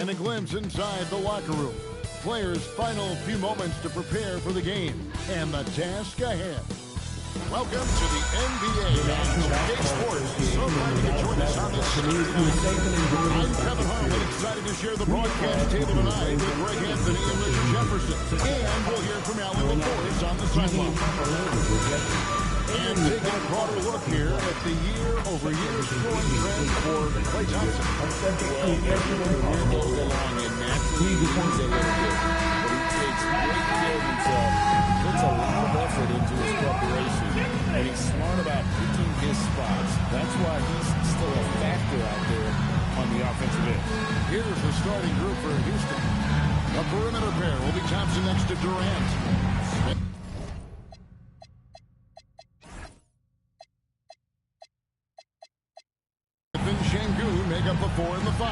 and a glimpse inside the locker room. Players' final few moments to prepare for the game and the task ahead. Welcome to the NBA and EA Sports. So glad you could join us on this Saturday night. I'm Kevin Harlan, excited to share the broadcast table tonight with Greg Anthony and Richard Jefferson. And we'll hear from Alan LaForce on the sideline. And taking a broader look here at the year-over-year scoring trend for Klay Thompson. Well, he goes along and naturally he becomes a little bit. But he takes great care of himself, puts a lot of effort into his preparation, and he's smart about picking his spots. That's why he's still a factor out there on the offensive end. Here's the starting group for Houston. The perimeter pair will be Thompson next to Durant. Şengün make up the 4 and the 5.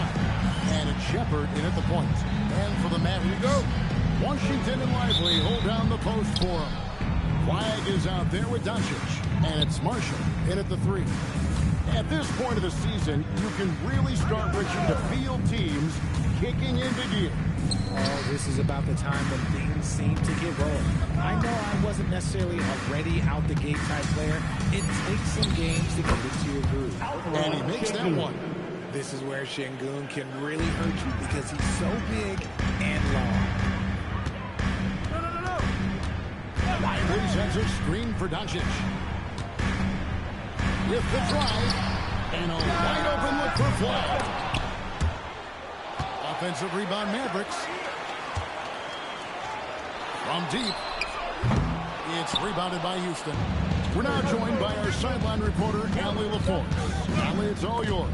And it's Shepard in at the point. And for the man we go. Washington and Lively hold down the post for him. Flag is out there with Doncic. And it's Marshall in at the 3. At this point of the season, you can really start, Richard, to feel teams kicking into gear. Oh, this is about the time when things seem to get rolling. I know I wasn't necessarily a ready out-the-gate type player. It takes some games to get into your groove. And he makes that one. This is where Şengün can really hurt you because he's so big and long. Lively sends a screen for Doncic. With the drive, and a wide-open look for Flag. Offensive rebound, Mavericks. From deep, it's rebounded by Houston. We're now joined by our sideline reporter, Allie LaForce. Allie, it's all yours.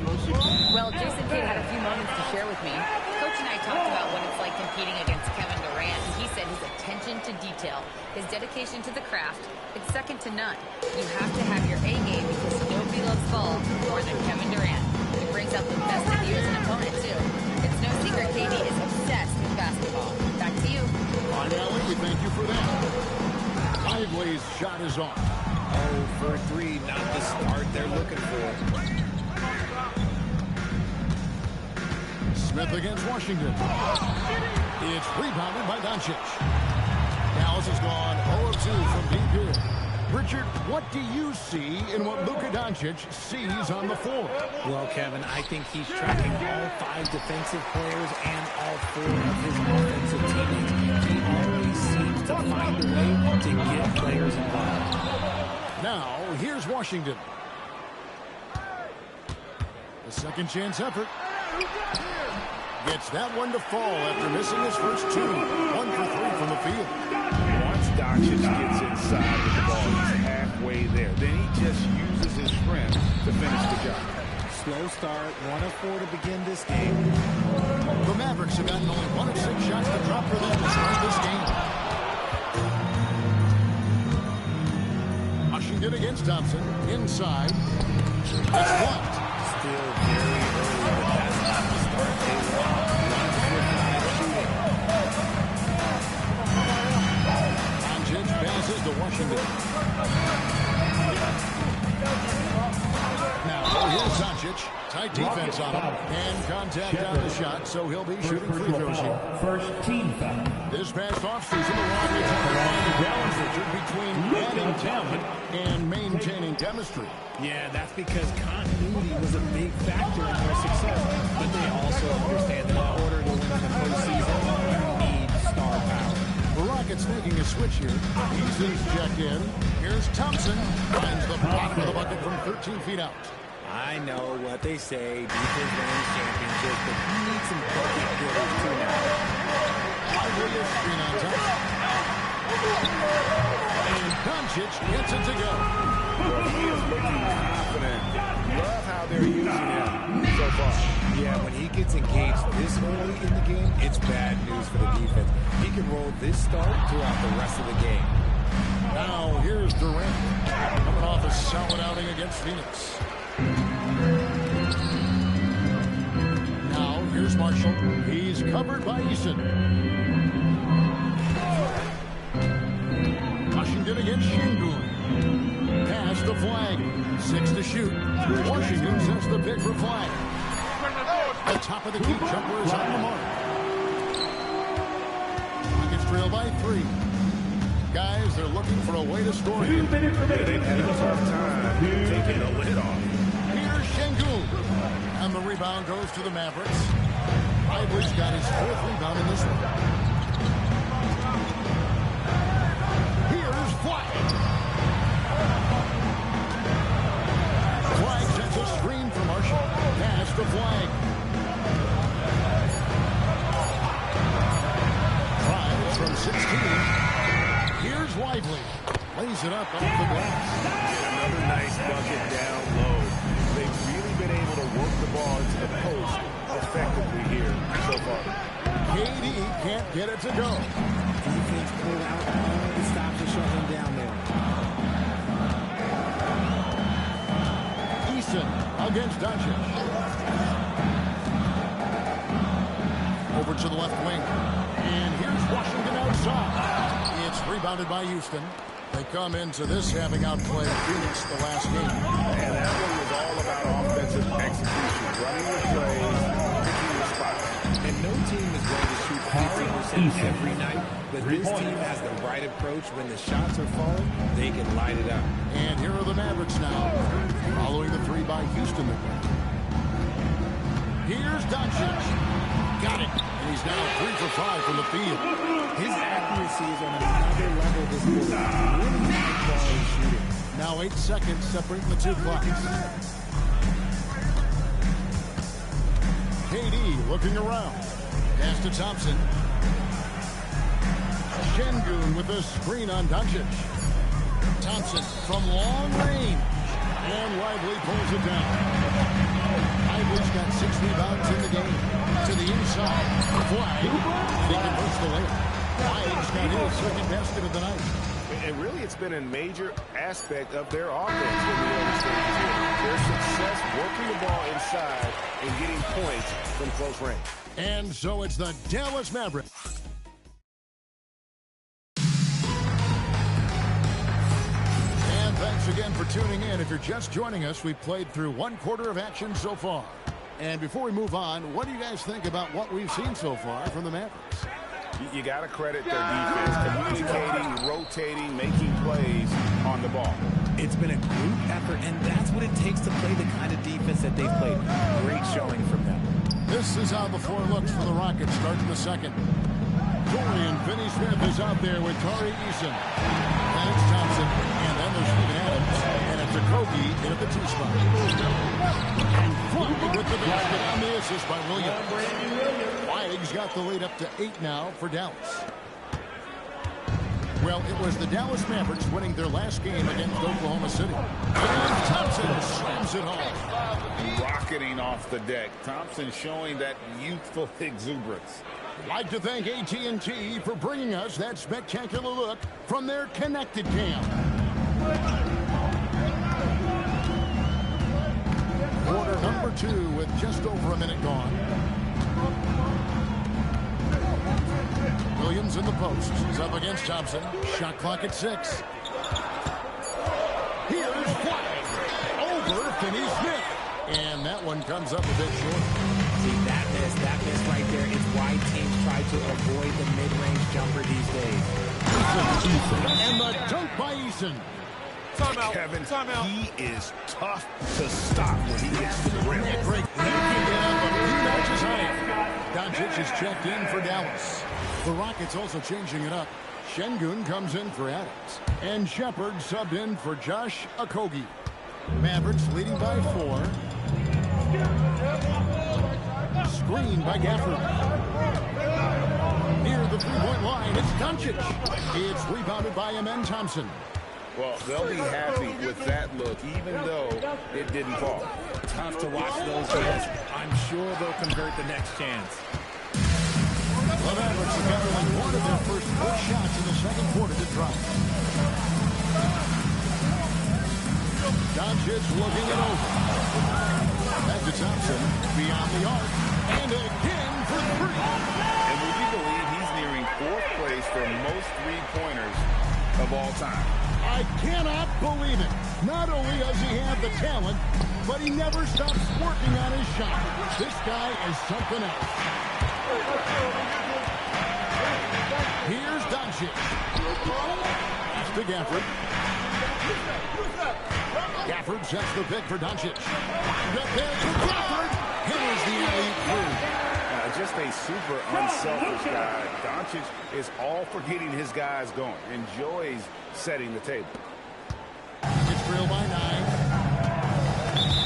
Well, Jason Kidd had a few moments to share with me. Coach and I talked about what it's like competing against Kevin Durant, and he said his attention to detail, his dedication to the craft, it's second to none. You have to have your A game because nobody loves ball more than Kevin Durant. He brings out the best of you as an opponent, too. It's no secret KD is obsessed with basketball. Back to you. All right, Allie, we thank you for that. Lively's shot is off. Oh, for 3, not the start they're looking for. Smith against Washington. It's rebounded by Doncic. Dallas has gone 0-2 from deep here. Richard, what do you see in what Luka Doncic sees on the floor? Well, Kevin, I think he's tracking all 5 defensive players and all 4 of his offensive teammates. He always seems to find a way to get players involved. Now, here's Washington. A second chance effort. Gets that one to fall after missing his first 2. 1 for 3 from the field. Once Doncic gets inside with the ball, he's halfway there. Then he just uses his strength to finish the job. Slow start, 1 of 4 to begin this game. The Mavericks have gotten only 1 of 6 shots to drop for them to start this game. Washington against Thompson. Inside. It's blocked. Still very early, but that's not the start they want. Doncic passes to Washington. Now, here's Doncic. Tight defense on him. And contact on the shot, so he'll be shooting free throws here. First team foul. This past offseason, the Rockets had to find a balance, Richard, between adding talent and maintaining chemistry. Yeah, that's because continuity was a big factor in their success. But they also understand that in order to win the postseason, you need star power. The Rockets making a switch here. Eason's checked in. Here's Thompson. Finds the bottom of the bucket from 13 feet out. I know what they say, defense wins championships, but you need some bucket getters too now. Lively is screen on top. And Doncic gets it to go. Well, he is looking confident. Love how they're using him so far. Yeah, when he gets engaged this early in the game, it's bad news for the defense. He can roll this start throughout the rest of the game. Now, here's Durant. Coming off a solid outing against Phoenix. Now, here's Marshall. He's covered by Eason. Washington against Şengün. Pass the Flag. 6 to shoot. Washington sets the pick for Flag. The top of the key jumper is on the mark. Rockets trail by 3. Guys, they're looking for a way to score here. They've had a tough time taking the lid off. Here's Şengün. And the rebound goes to the Mavericks. Lively's got his 4th rebound in this one. Here's Flag. Flag sends a screen for Marshall. Pass to Flag. Drives from 16. Here's Lively. Lays it up off the glass. Another nice bucket down low. They've really been able to work the ball into the post effectively here so far. KD can't get it to go. Defense pulled out all the stops to shut him down there. Eason against Doncic. Over to the left wing. And here's Washington outside. It's rebounded by Houston. They come into this having outplayed Phoenix the last game. And that one was all about offensive execution. Running your plays, picking your spots. And no team is going to shoot 50% every night, but this team has the right approach. When the shots are falling, they can light it up. And here are the Mavericks now, following the 3 by Houston. Here's Doncic. Got it. And he's now 3 for 5 from the field. His accuracy is on another level this quarter. Really high quality shooting. Now 8 seconds separating the 2 clocks. KD looking around. Pass to Thompson. Şengün with a screen on Doncic. Thompson from long range. And Lively pulls it down. Lively's got 6 rebounds in the game. To the inside. Flag. And he converts the layup. Flag's got his 2nd basket of the night. And really, it's been a major aspect of their offense in the early stages here. Their success working the ball inside and getting points from close range. And so it's the Dallas Mavericks. And thanks again for tuning in. If you're just joining us, we've played through 1 quarter of action so far. And before we move on, what do you guys think about what we've seen so far from the Mavericks? You got to credit their defense, communicating, rotating, making plays on the ball. It's been a group effort, and that's what it takes to play the kind of defense that they've played. Great showing from them. This is how the floor looks for the Rockets starting the second. Dorian Finney-Smith is out there with Tari Eason. Then it's Thompson, and then there's Steven Adams, and it's Okogie in at the 2 spot. And Flag with the basket on the assist by Williams. Flag's got the lead up to 8 now for Dallas. Well, it was the Dallas Mavericks winning their last game against Oklahoma City. And Thompson slams it home. Rocketing off the deck. Thompson showing that youthful exuberance. I'd like to thank AT&T for bringing us that spectacular look from their connected cam. Quarter number 2 with just over a minute gone. Williams in the post. He's up against Thompson. Shot clock at 6. Here's Flag. Over Finney-Smith. And that one comes up a bit short. See, that miss right there is why teams try to avoid the mid-range jumper these days. And the dunk by Eason. Timeout. Kevin, he is tough to stop when he gets to the rim. Great. A few notches higher. Doncic is checked in for Dallas. The Rockets also changing it up. Şengün comes in for Adams. And Shepard subbed in for Josh Okogie. Mavericks leading by 4. Screen by Gafford. Near the 3-point line, it's Doncic. It's rebounded by Amen Thompson. Well, they'll be happy with that look, even though it didn't fall. Tough to watch those guys. I'm sure they'll convert the next chance. The Mavericks have got only one of their first 4 shots in the second quarter to drop. Doncic looking it over. Back to Thompson, beyond the arc, and again for 3. And would you believe he's nearing 4th place for most 3-pointers of all time? I cannot believe it. Not only does he have the talent, but he never stops working on his shot. This guy is something else. Here's Doncic. Pass to Gafford. Gafford sets the pick for Doncic. Up there to Gafford. Here's the alley through. Just a super unselfish guy. Doncic is all for getting his guys going. Enjoys setting the table. It's trailed by 9.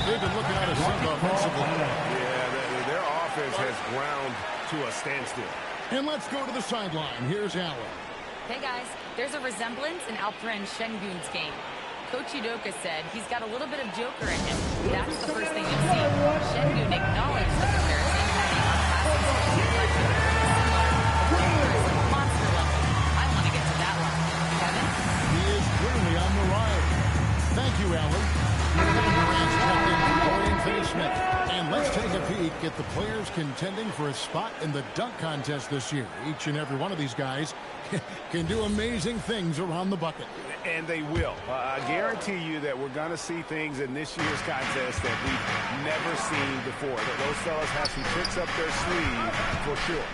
They've been looking at a sink offensively. Yeah, their offense has ground to a standstill. And let's go to the sideline. Here's Allen. Hey, guys. There's a resemblance in Alperen Şengün's game. Coach Udoka said he's got a little bit of Joker in him. That's the first thing you see. Şengün acknowledged the comparison. I want to get to that level. Kevin? He is clearly on the rise. Thank you, Allen. Durant's checked in for Dorian Finney-Smith. And let's take a peek at the players contending for a spot in the dunk contest this year. Each and every one of these guys can do amazing things around the bucket. And they will. I guarantee you that we're going to see things in this year's contest that we've never seen before. That those fellas have some tricks up their sleeve for sure.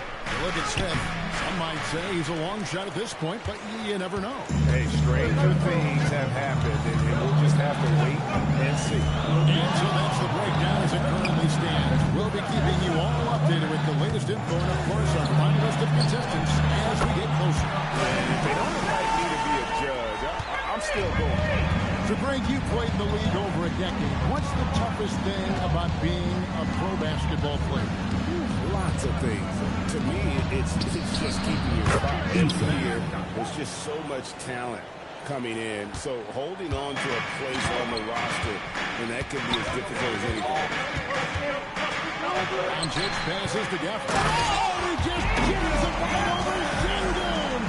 Look at Smith. Some might say he's a long shot at this point, but you never know. Hey, stranger things have happened, and we'll just have to wait and see. And so that's the breakdown as it currently stands. We'll be keeping you all updated with the latest info and, of course, our final list of contestants as we get closer. And if they don't invite me to be a judge, I'm still going. So, Greg, you played in the league over a decade. What's the toughest thing about being a pro basketball player? Lots of things. To me, it's just keeping your spot. Every year, there's just so much talent coming in. So holding on to a place on the roster, and that can be as difficult as anything. Doncic passes to Gafford. Oh, he just jams it right over Şengün.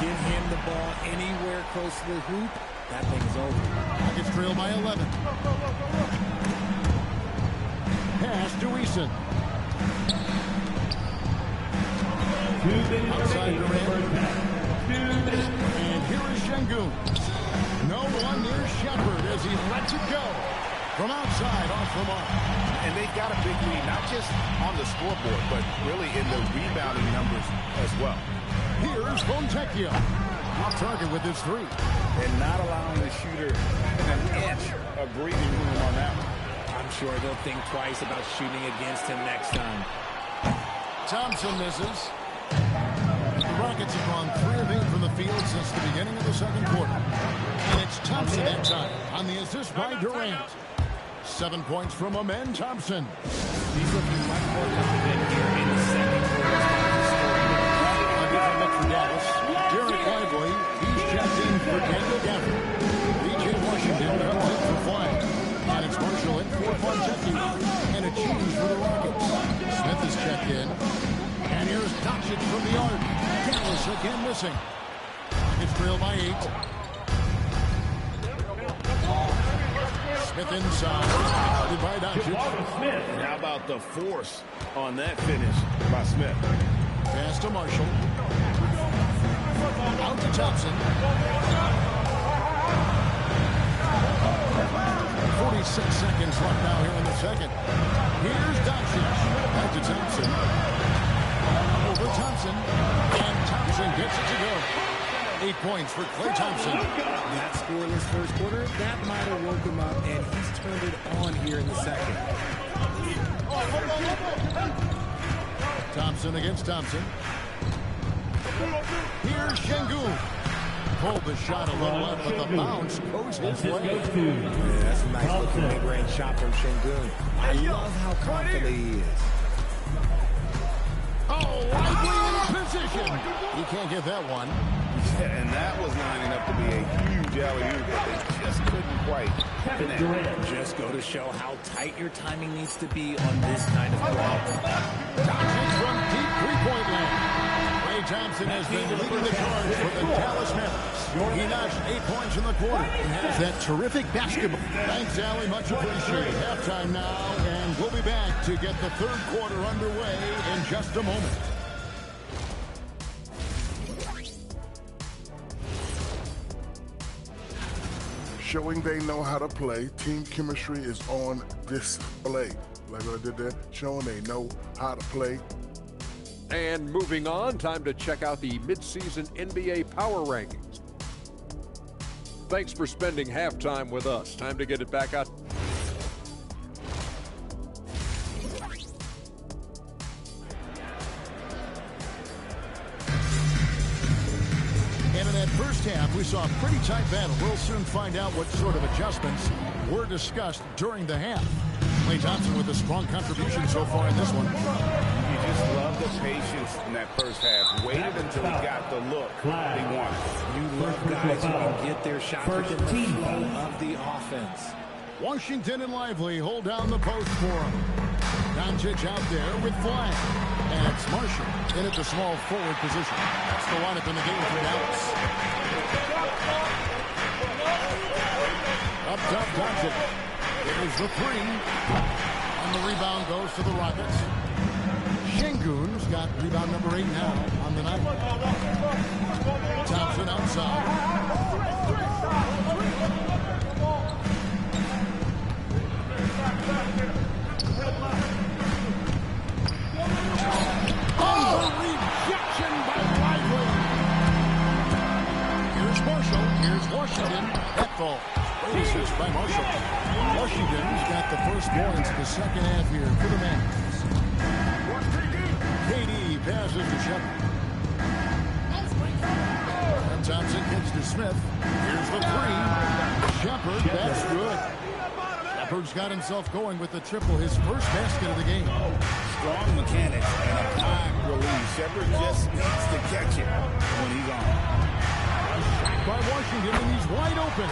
Give him the ball anywhere close to the hoop. That thing's over. Rockets trail by 11. Pass to Eason. Outside Durant. And here is Şengün. No one near Shepherd as he lets it go. From outside, off the mark. And they've got a big lead, not just on the scoreboard, but really in the rebounding numbers as well. Here's Fontecchio. Off target with his 3. And not allowing the shooter an inch of breathing room on that one. I'm sure they'll think twice about shooting against him next time. Thompson misses. The Rockets have gone 3 of 8 from the field since the beginning of the second quarter. And it's Thompson that time on the assist by Durant. 7 points from Amen Thompson. He's looking much more confident here in the second quarter. A different look for Dallas. Derek Lively, he's checked in for Daniel Gafford. B.J. Washington comes in for Flying. And it's Marshall in for Fontecchio. And a change for the Rockets. Smith is checked in. And here's Doncic from the arc. Dallas again missing. Rockets trail by 8. Smith inside. Guarded by Doncic. How about the force on that finish by Smith? Pass to Marshall. Out to Thompson. 46 seconds left now here in the second. Here's Doncic. Back to Thompson. Over Thompson. And Thompson gets it to go. 8 points for Klay Thompson. That scoreless first quarter, that might have woke him up, and he's turned it on here in the second. Thompson against Thompson. Here's Şengün. Pulled the shot a little up, but the bounce goes his way. Yeah, that's a nice looking mid-range shot from Şengün. I love how confident he is. Oh, Lively in position. You can't get that one. And that was lining up to be a huge alley-oop, but they just couldn't quite connect. Just go to show how tight your timing needs to be on this kind of play. Doncic from deep three-point land. Klay Thompson has been leading the charge for the Dallas Mavericks. He notched 8 points in the quarter and has that terrific basketball. Thanks, Allie. Much appreciated. Halftime now, and we'll be back to get the third quarter underway in just a moment. showing they know how to play. Team chemistry is on display. Like what I did there, showing they know how to play. And moving on, time to check out the midseason NBA Power Rankings. Thanks for spending halftime with us. Time to get it back out. And in that first half, we saw a pretty tight battle. We'll soon find out what sort of adjustments were discussed during the half. Klay Thompson with a strong contribution so far in this one. You just love the patience in that first half. Waited until he got the look he wanted. You love guys who can get their shots within the flow of the offense. Washington and Lively hold down the post for him. Doncic out there with flag. And it's Marshall in at the small forward position. That's the lineup in the game for Dallas. Up top, Doncic. It was the three. And the rebound goes to the Rockets. Şengün's got rebound number 8 now on the night. Thompson outside. Oh, rejection by Lively. Here's Marshall. Here's Washington. That ball. Great assist by Marshall. Washington's got the first points of the second half here for the Mavericks. KD passes to Shepard. And Thompson gets to Smith. Here's the three. Shepard, that's good. Shepard's got himself going with the triple, his first basket of the game. Strong mechanics and a high release. Shepard just needs to catch it when he's on. By Washington, and he's wide open.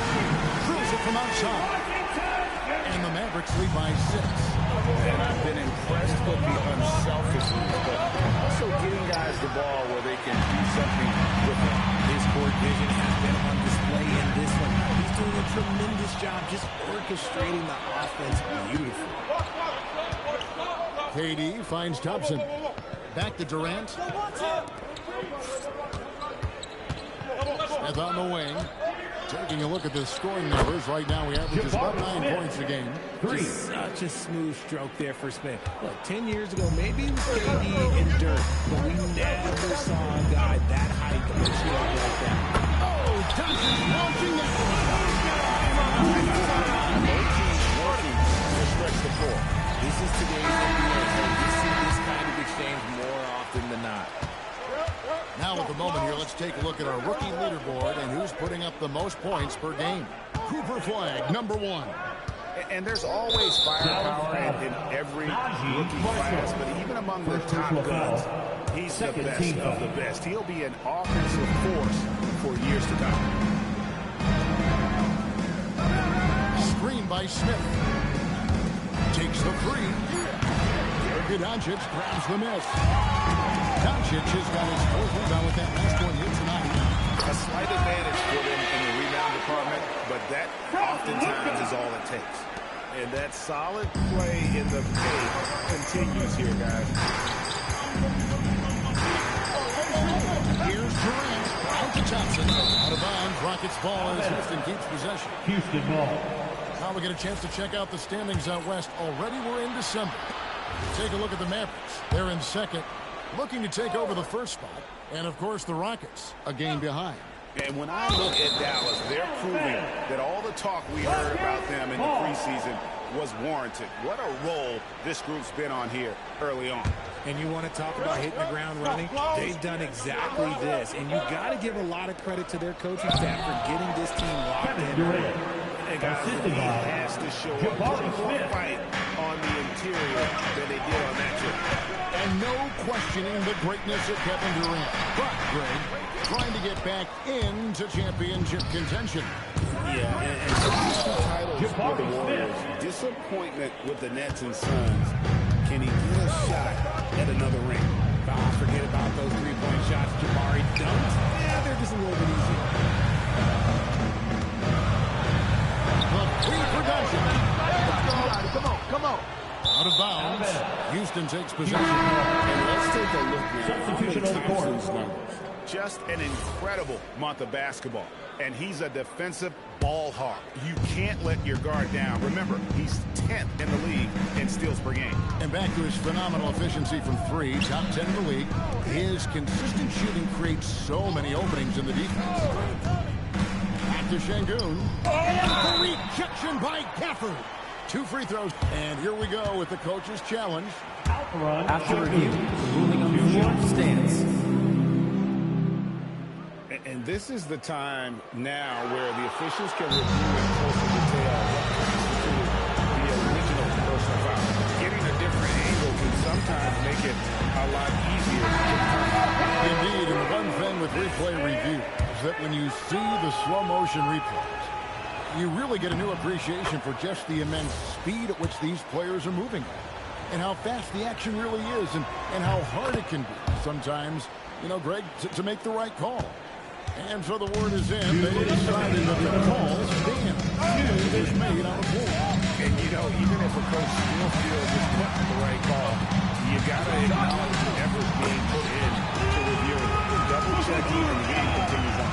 Drills it from outside. And the Mavericks lead by 6. And I've been impressed with the unselfishness, but also getting guys the ball where they can do something with it. His court vision has been on display in this one. He's doing a tremendous job just orchestrating the offense beautifully. KD finds Thompson. Back to Durant. Smith on the wing. Taking a look at the scoring numbers. Right now we average about 9 points a game. Just such a smooth stroke there for Smith. Look, 10 years ago, maybe it was KD and Dirk, but we never saw a guy that height that was like that. Oh, Thompson's launching that Working to stretch the floor. This is today's NBA, and we see this kind of exchange more often than not. Now at the moment here, let's take a look at our rookie leaderboard and who's putting up the most points per game. Cooper Flag, number 1. And there's always firepower in every rookie class, but even among the top guns, he's the best of the best. He'll be an offensive force for years to come. Screen by Smith. Takes the three. Doncic grabs the miss. Doncic has got his 4th rebound with that last one here tonight. A slight advantage for them in the rebound department, but that oftentimes is all it takes. And that solid play in the paint continues here, guys. Here's Durant. Out to Thompson. Out of bounds. Rockets ball as Houston keeps possession. Houston ball. Now we get a chance to check out the standings out west. Already we're in December. Take a look at the Mavericks. They're in second, looking to take over the first spot. And, of course, the Rockets, a game behind. And when I look at Dallas, they're proving that all the talk we heard about them in the preseason was warranted. What a role this group's been on here early on. And you want to talk about hitting the ground running? They've done exactly this. And you got to give a lot of credit to their coaching staff for getting this team locked in. And guys, he has to show a little more fight on the interior than they did on that trip. And no questioning the greatness of Kevin Durant. But, Greg, trying to get back into championship contention. Yeah, and titles for the Warriors. Disappointment with the Nets and Suns. Can he get a shot at another ring? Don't forget about those three-point shots Jabari dunked. Yeah, they're just a little bit easier. Come on. Out of bounds. Houston takes possession. And let's take a look now Substitution on the court. numbers. Just an incredible month of basketball. and he's a defensive ball hawk. You can't let your guard down. Remember, he's 10th in the league in steals per game. And back to his phenomenal efficiency from three, top 10 in the league. His consistent shooting creates so many openings in the defense. Back to Şengün. And the rejection by Gafford. 2 free throws. And here we go with the coach's challenge. After review, ruling on the floor stance. And this is the time now where the officials can review in closer detail what constituted the original personal foul. Getting a different angle can sometimes make it a lot easier to determine. Indeed, and the one thing with replay review is that when you see the slow motion replays, you really get a new appreciation for just the immense speed at which these players are moving and how fast the action really is and how hard it can be sometimes, you know, Greg, to make the right call. And so the word is in. They decided that the call stands. It was made on the floor. And, you know, even if a coach still feels it's not the right call, you got to acknowledge the effort being put in to review it. Double checking and the game continues on.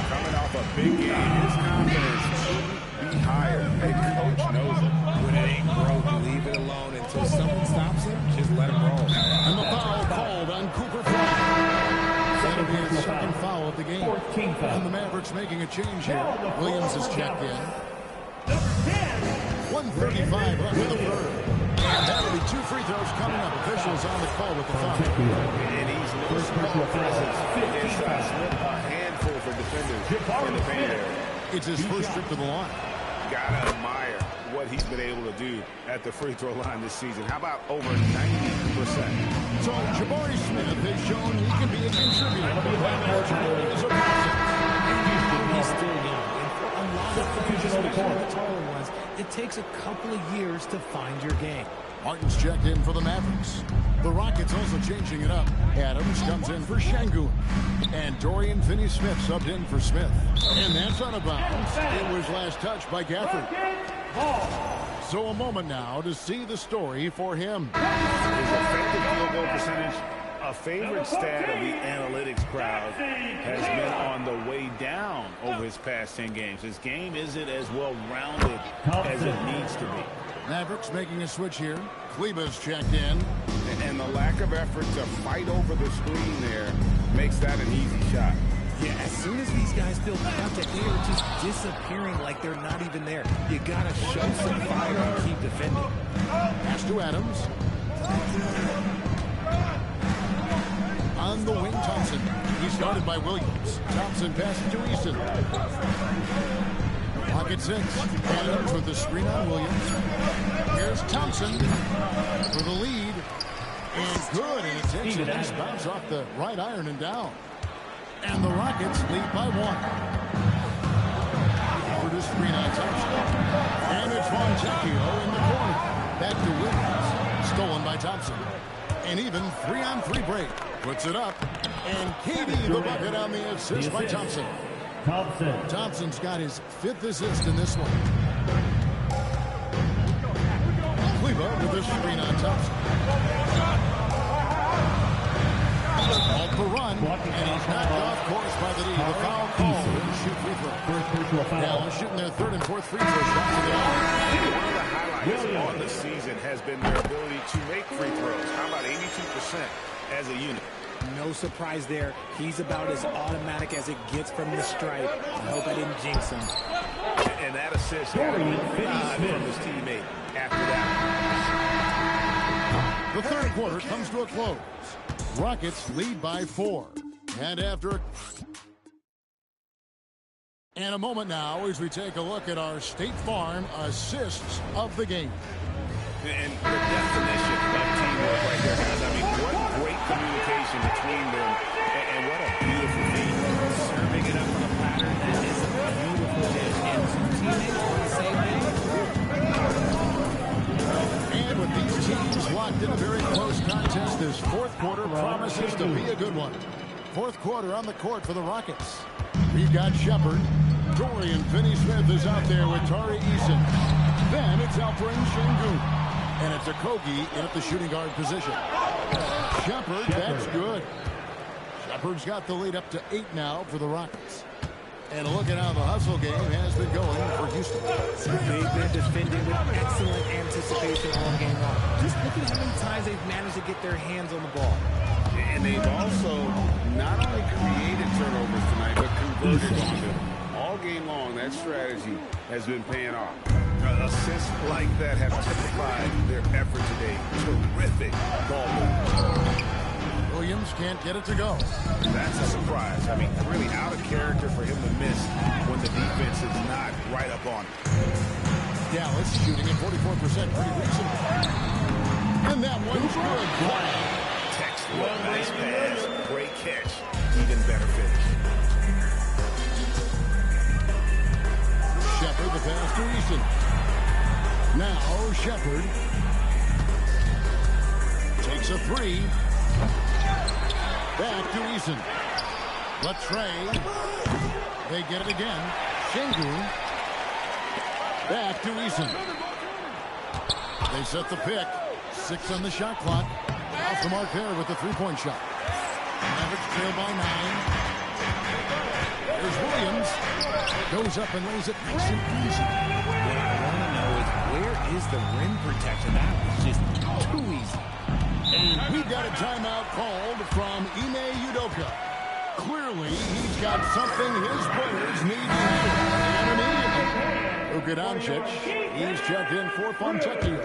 Coming off a big game, his confidence should be higher. And coach knows it. When it ain't broke, leave it alone until someone stops him. Just let him roll. And the foul called on Cooper Flag. That'll be his second foul of the game. And the Mavericks making a change here. Williams is checked in. 1:35 left in the third. And that'll be 2 free throws coming up. Officials on the call with the foul. And he's no small presence. His shot slip a handful for defenders in the paint area. It's his first trip to the line. Gotta admire what he's been able to do at the free throw line this season. How about over 90%? So Jabari Smith has shown he can be a contributor. But is a He's still young. And for a lot of players, especially the taller ones, it takes a couple of years to find your game. Martin's checked in for the Mavericks. The Rockets also changing it up. Adams comes in for Şengün. And Dorian Finney-Smith subbed in for Smith. And that's out of bounds. It was last touched by Gafford. So a moment now to see the story for him. His effective field goal percentage, a favorite stat of the analytics crowd, has been on the way down over his past 10 games. His game isn't as well-rounded as it needs to be. Mavericks making a switch here. Kleba's checked in. And the lack of effort to fight over the screen there makes that an easy shot. Yeah, as soon as these guys feel contact, they are just disappearing like they're not even there. You gotta show some fire and keep defending. Pass to Adams. On the wing, Thompson. He's guarded by Williams. Thompson passes to Easton. Pocket 6. Adams with the screen on Williams. Here's Thompson for the lead. And good, and it takes a nice bounce off the right iron and down. And the Rockets lead by 1. For the screen on Thompson. And it's Fontecchio in the corner. Back to Williams. Stolen by Thompson. And even 3-on-3 break. Puts it up. And KD the bucket on the assist by Thompson. Thompson's got his 5th assist in this one. Kleba with the screen on Thompson. Off the run, and he's knocked off course by the D. The foul call. Shoot free throw. Now shooting their 3rd and 4th free throws shot to the line. One of the highlights on the season has been their ability to make free throws. How about 82% as a unit? No surprise there. He's about as automatic as it gets from the stripe. I hope I didn't jinx him. And that assist had a good nod from his teammate after that. The third quarter comes to a close. Rockets lead by 4. And after a moment now as we take a look at our State Farm assists of the game. And the definition of teamwork right there, guys. I mean, what great communication between them, and what a beautiful feat. Serving it up on a pattern that is a beautiful dish. And 2 teammates on the same page. And with these teams locked in a very close contest, this 4th quarter promises to be a good one. 4th quarter on the court for the Rockets. We've got Shepard. Dorian Finney-Smith is out there with Tari Eason. Then it's Alperen Şengün. And it's Okogie in at the shooting guard position. Shepard, that's good. Shepard's got the lead up to 8 now for the Rockets. And look at how the hustle game has been going for Houston. They've been defending with excellent anticipation all game long. Just look at how many times they've managed to get their hands on the ball. And they've also not only created turnovers tonight, but converted on them. All game long, that strategy has been paying off. Assists like that have typified their effort today. Terrific ball movement. Williams can't get it to go. That's a surprise. I mean, really out of character for him to miss when the defense is not right up on it. Dallas shooting at 44% pretty recently. And that one's good. Textbook, nice pass, great catch, even better finish. Shepard, the pass to Easton. Now Shepard takes a three. Back to Eason. Latrey. They get it again. Şengün. Back to Eason. They set the pick. 6 on the shot clock. Off the mark there with the three-point shot. Mavericks trail by 9. There's Williams. Goes up and lays it nice and easy. What I want to know is where is the rim protection? That was just too easy. And we've got a timeout called from Ime Udoka. Clearly, he's got something his players need to hear. And immediately, Luka Doncic, he's checked in for Fontecchio.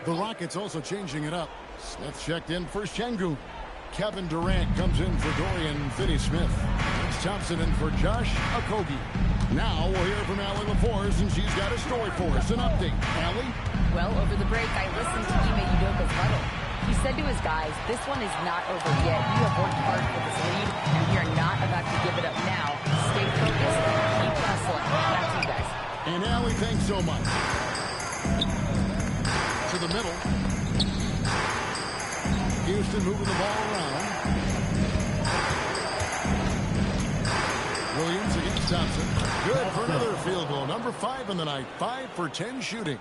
The Rockets also changing it up. Smith checked in for Şengün. Kevin Durant comes in for Dorian Finney-Smith. It's Thompson in for Josh Okogie. Now we'll hear from Allie LaForce, and she's got a story for us. An update. Allie? Well, over the break, I listened to Ime Udoka's huddle. He said to his guys, this one is not over yet. You have worked hard for this lead, and we are not about to give it up now. Stay focused, keep hustling. Back to you guys. And Allie, thanks so much. To the middle. Houston moving the ball around. Williams against Thompson. Good for another field goal. Number 5 in the night. 5 for 10 shooting.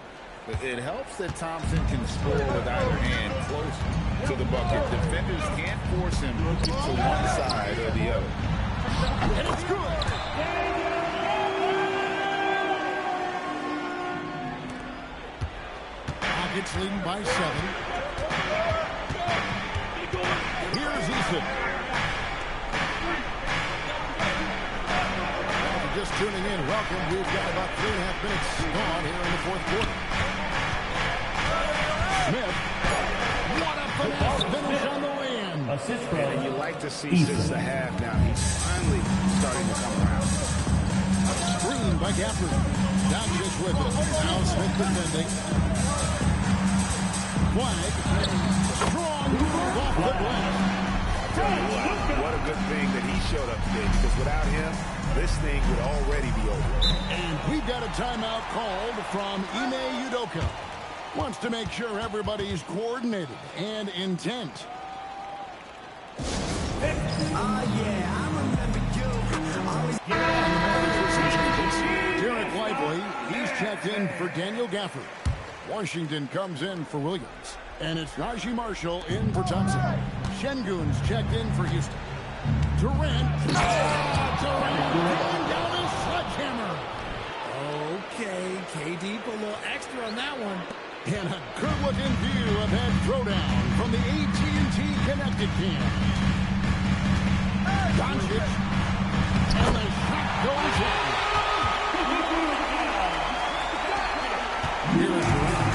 It helps that Thompson can score with either hand close to the bucket. Defenders can't force him to one side or the other. And it's good. Rockets leading by 7. Here's Eason. If you're just tuning in, welcome. We've got about 3.5 minutes gone here in the fourth quarter. Smith. What a finesse finish on the win. And you like to see since the half now. He's finally starting to come around. Screen by Gafford. Doncic with it. Now Smith defending. Flag. Strong move off the glass. What a good thing that he showed up today, because without him, this thing would already be over. And we've got a timeout called from Ime Udoka. Wants to make sure everybody's coordinated and intent. Derek Lively, he's checked in for Daniel Gafford. Washington comes in for Williams. And it's Najee Marshall in for Thompson. Şengün's checked in for Houston. Durant. Durant going down his sledgehammer. Okay, KD put a little extra on that one. And a good-looking view of that throwdown from the AT&T Connected Camp. Doncic. And the shot goes in. Here is Durant.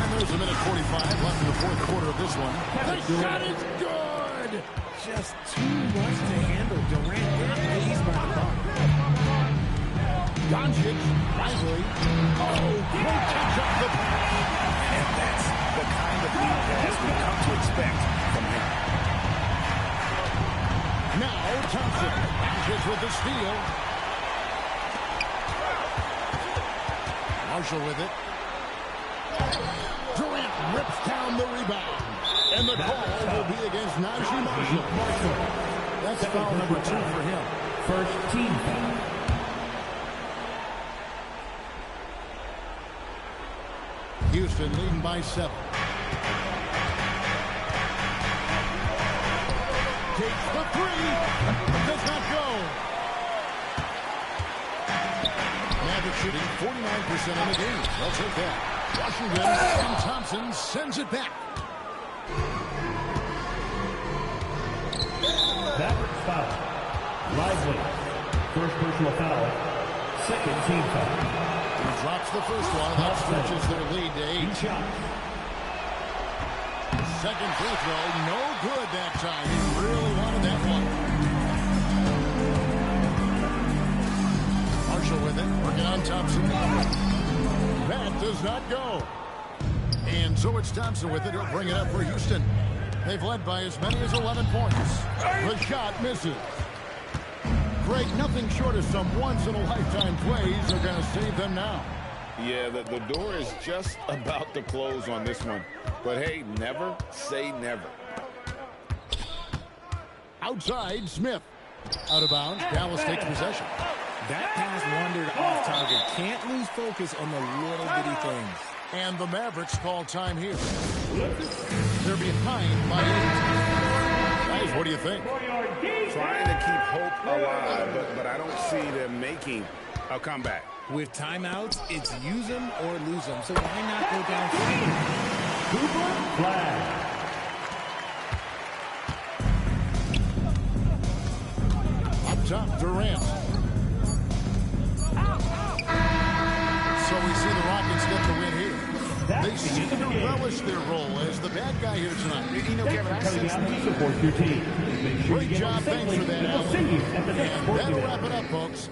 And there's a minute 45 left in the fourth quarter of this one. The shot is good. Just too much to handle. Durant amazed by the ball. Doncic, Lively. Oh, great catch up the pass. And that's the kind of lead pass we come to expect from him. Now Thompson. Doncic with the steal. Marshall with it. Durant rips down the rebound. And the call will be against Najee Marshall. That's foul number 2 for him. First team foul. Houston leading by 7. The three does not go. Mavericks shooting 49% in the game. They'll take that. Washington and Thompson sends it back. Mavericks foul. Lively. First personal foul. Second team foul. He drops the first one. That stretches their lead to 8. Second free throw, no good that time. He really wanted that one. Marshall with it, working on Thompson. That does not go. And so it's Thompson with it. He'll bring it up for Houston. They've led by as many as 11 points. The shot misses. Greg, nothing short of some once-in-a-lifetime plays are going to save them now. Yeah, the door is just about to close on this one. But hey, never say never. Outside, Smith. Out of bounds, Dallas takes possession. That pass wandered off target. Can't lose focus on the little bitty things. And the Mavericks call time here. They're behind by 8. Guys, what do you think? Trying to keep hope alive, but I don't see them making a comeback. With timeouts, it's use them or lose them. So why not go down Cooper flag. Up top, Durant. So we see the Rockets get the win here. They seem to relish their role as the bad guy here tonight. You know, Kevin, I sense Support your team. Great job. Thanks for that, Alan. And that'll wrap it up, folks.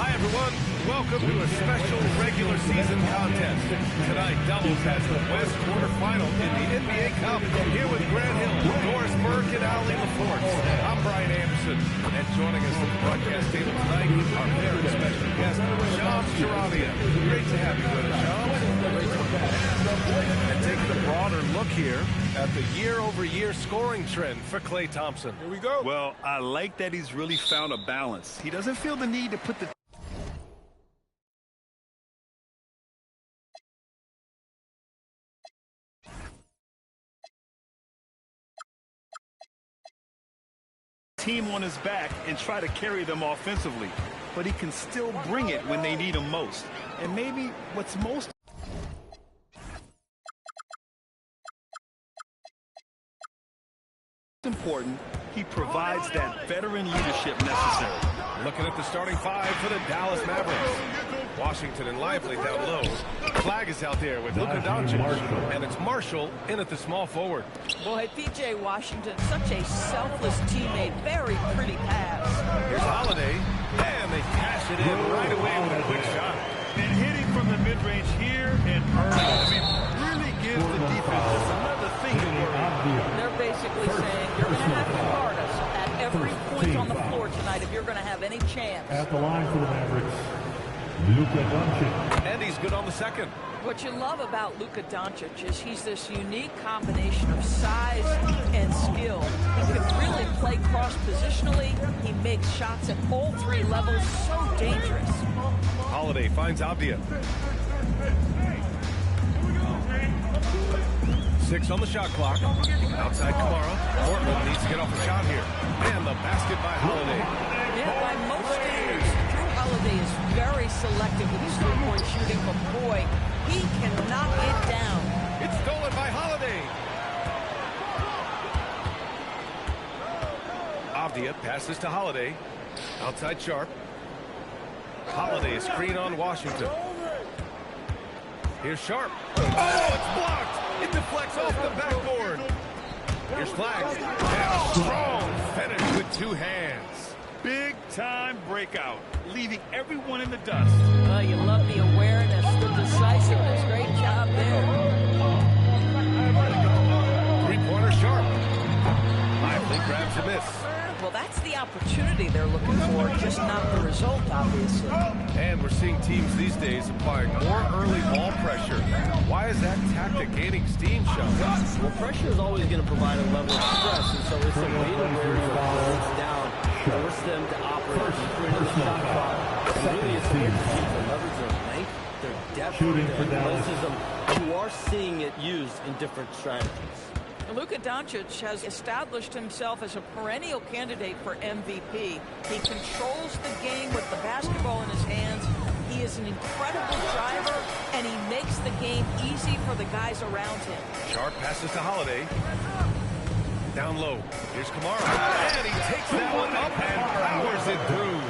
Hi, everyone. Welcome to a special regular season contest. Tonight doubles as the West quarterfinal in the NBA Cup. Here with Grant Hill, Doris Burke, and Ali LaForce. I'm Brian Anderson. And joining us at the broadcast table tonight, our very special guest, Shams Charania. Great to have you with us, Shams. And taking a broader look here at the year-over-year scoring trend for Klay Thompson. Here we go. Well, I like that he's really found a balance. He doesn't feel the need to put the team on his back and try to carry them offensively, but he can still bring it when they need him most. And maybe what's most important, he provides that veteran leadership necessary. Looking at the starting five for the Dallas Mavericks. Washington and Lively down low. Flag is out there with Luka Doncic. And it's Marshall in at the small forward. Boy, P.J. Washington, such a selfless teammate. Very pretty pass. Here's Holiday. And they cash it in right away with a quick shot. and hitting from the mid-range here and early. I mean, really gives the defense just another thing to worry about. They're basically saying you're going to have to guard us at every point on the floor tonight if you're going to have any chance. At the line for the Mavericks, Luka Doncic. And he's good on the second. What you love about Luka Doncic is he's this unique combination of size and skill. He can really play cross-positionally. He makes shots at all three levels. So dangerous. Holiday finds Abdia. 6 on the shot clock. Outside Kamara. Portland needs to get off a shot here. And the basket by Holiday. Yeah, by most standards, Drew Holiday Holiday is very selective with his three-point shooting, but boy, he can knock it down. It's stolen by Holiday. Avdia passes to Holiday. Outside Sharp. Holiday screen on Washington. Here's Sharp. Oh, it's blocked. It deflects off the backboard. Here's Flag. And a strong finish with two hands. Big time breakout, leaving everyone in the dust. Well, you love the awareness, the decisiveness. Great job there. Three-pointer Sharp. Lively grabs a miss. Well, that's the opportunity they're looking for, just not the result, obviously. And we're seeing teams these days applying more early ball pressure. Why is that tactic gaining steam, Sean? Well, pressure is always going to provide a level of stress, and so it's a way to wear your opponents down, force them to operate deeper into the shot clock. And really, it's a way for teams to leverage their length, their depth, their athleticism. You are seeing it used in different strategies. Luka Doncic has established himself as a perennial candidate for MVP. He controls the game with the basketball in his hands. He is an incredible driver, and he makes the game easy for the guys around him. Sharp passes to Holiday. Down low. Here's Kamara. And he takes that one up and powers it through.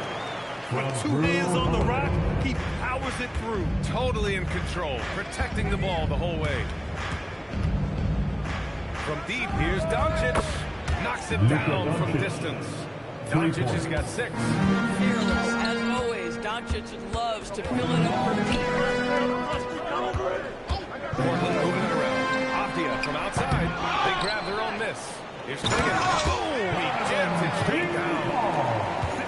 With two hands on the rock, he powers it through. Totally in control, protecting the ball the whole way. From deep, here's Doncic. Knocks it down from distance. Doncic has got 6. Fearless, as always. Doncic loves to fill it up for deep. Portland moving it around. Avdia from outside. They grab their own miss. Here's Wiggins. Boom! He jams it straight down.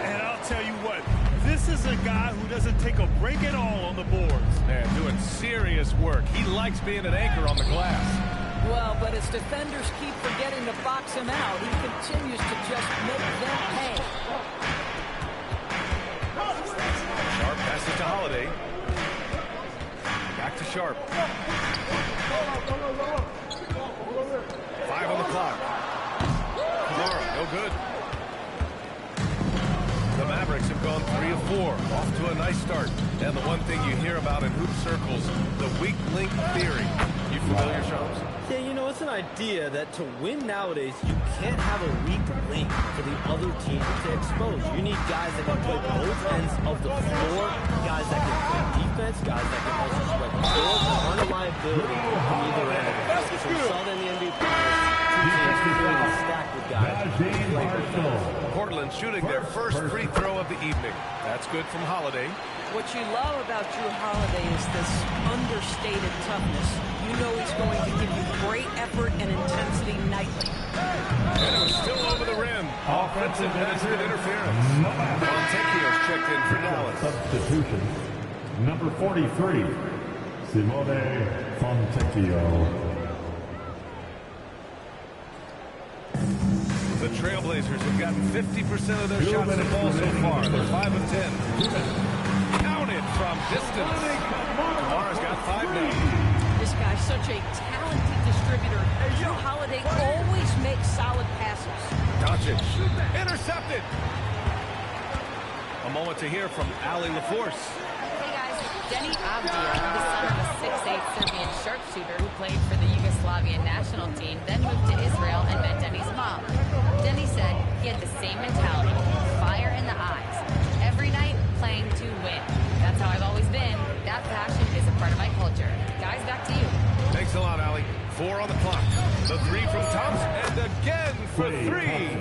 And I'll tell you what, this is a guy who doesn't take a break at all on the boards. Man, doing serious work. He likes being an anchor on the glass. Well, but as defenders keep forgetting to box him out, he continues to just make them pay. Sharp passes to Holiday. Back to Sharp. 5 on the clock. Kamara, no good. The Mavericks have gone 3 of 4, off to a nice start. And the one thing you hear about in hoop circles, the weak link theory. You familiar, Shams? Yeah, you know, it's an idea that to win nowadays, you can't have a weak link for the other team to expose. You need guys that can play both ends of the floor, guys that can play defense, guys that can also spread the floor, and run a liability from either end of the floor. So we saw that in the NBA Finals, 2 teams completely stacked with guys who play both ends. Portland shooting their first free throw of the evening. That's good from Holiday. What you love about Drew Holiday is this understated toughness. You know he's going to give you great effort and intensity nightly. And it was still over the rim. Offensive basket interference. Fontecchio's checked in for Dallas. Substitution. Number 43, Simone Fontecchio. The Trailblazers have gotten 50% of their shots at the ball so far. They're 5 of 10. Counted from distance. Kamara's got 5 now. This guy's such a talented distributor. Drew Holiday always makes solid passes. Doncic intercepted. A moment to hear from Ali LaForce. Hey guys, Denny Avdia, the son of a 6'8" Serbian sharpshooter who played for the Yugoslavian national team, then moved to Israel and met Denny's mom. Denny said he had the same mentality, fire in the eyes. Every night, playing to win. That's how I've always been. That passion is a part of my culture. Guys, back to you. Thanks a lot, Ali. 4 on the clock. The 3 from Thompson, and again for 3.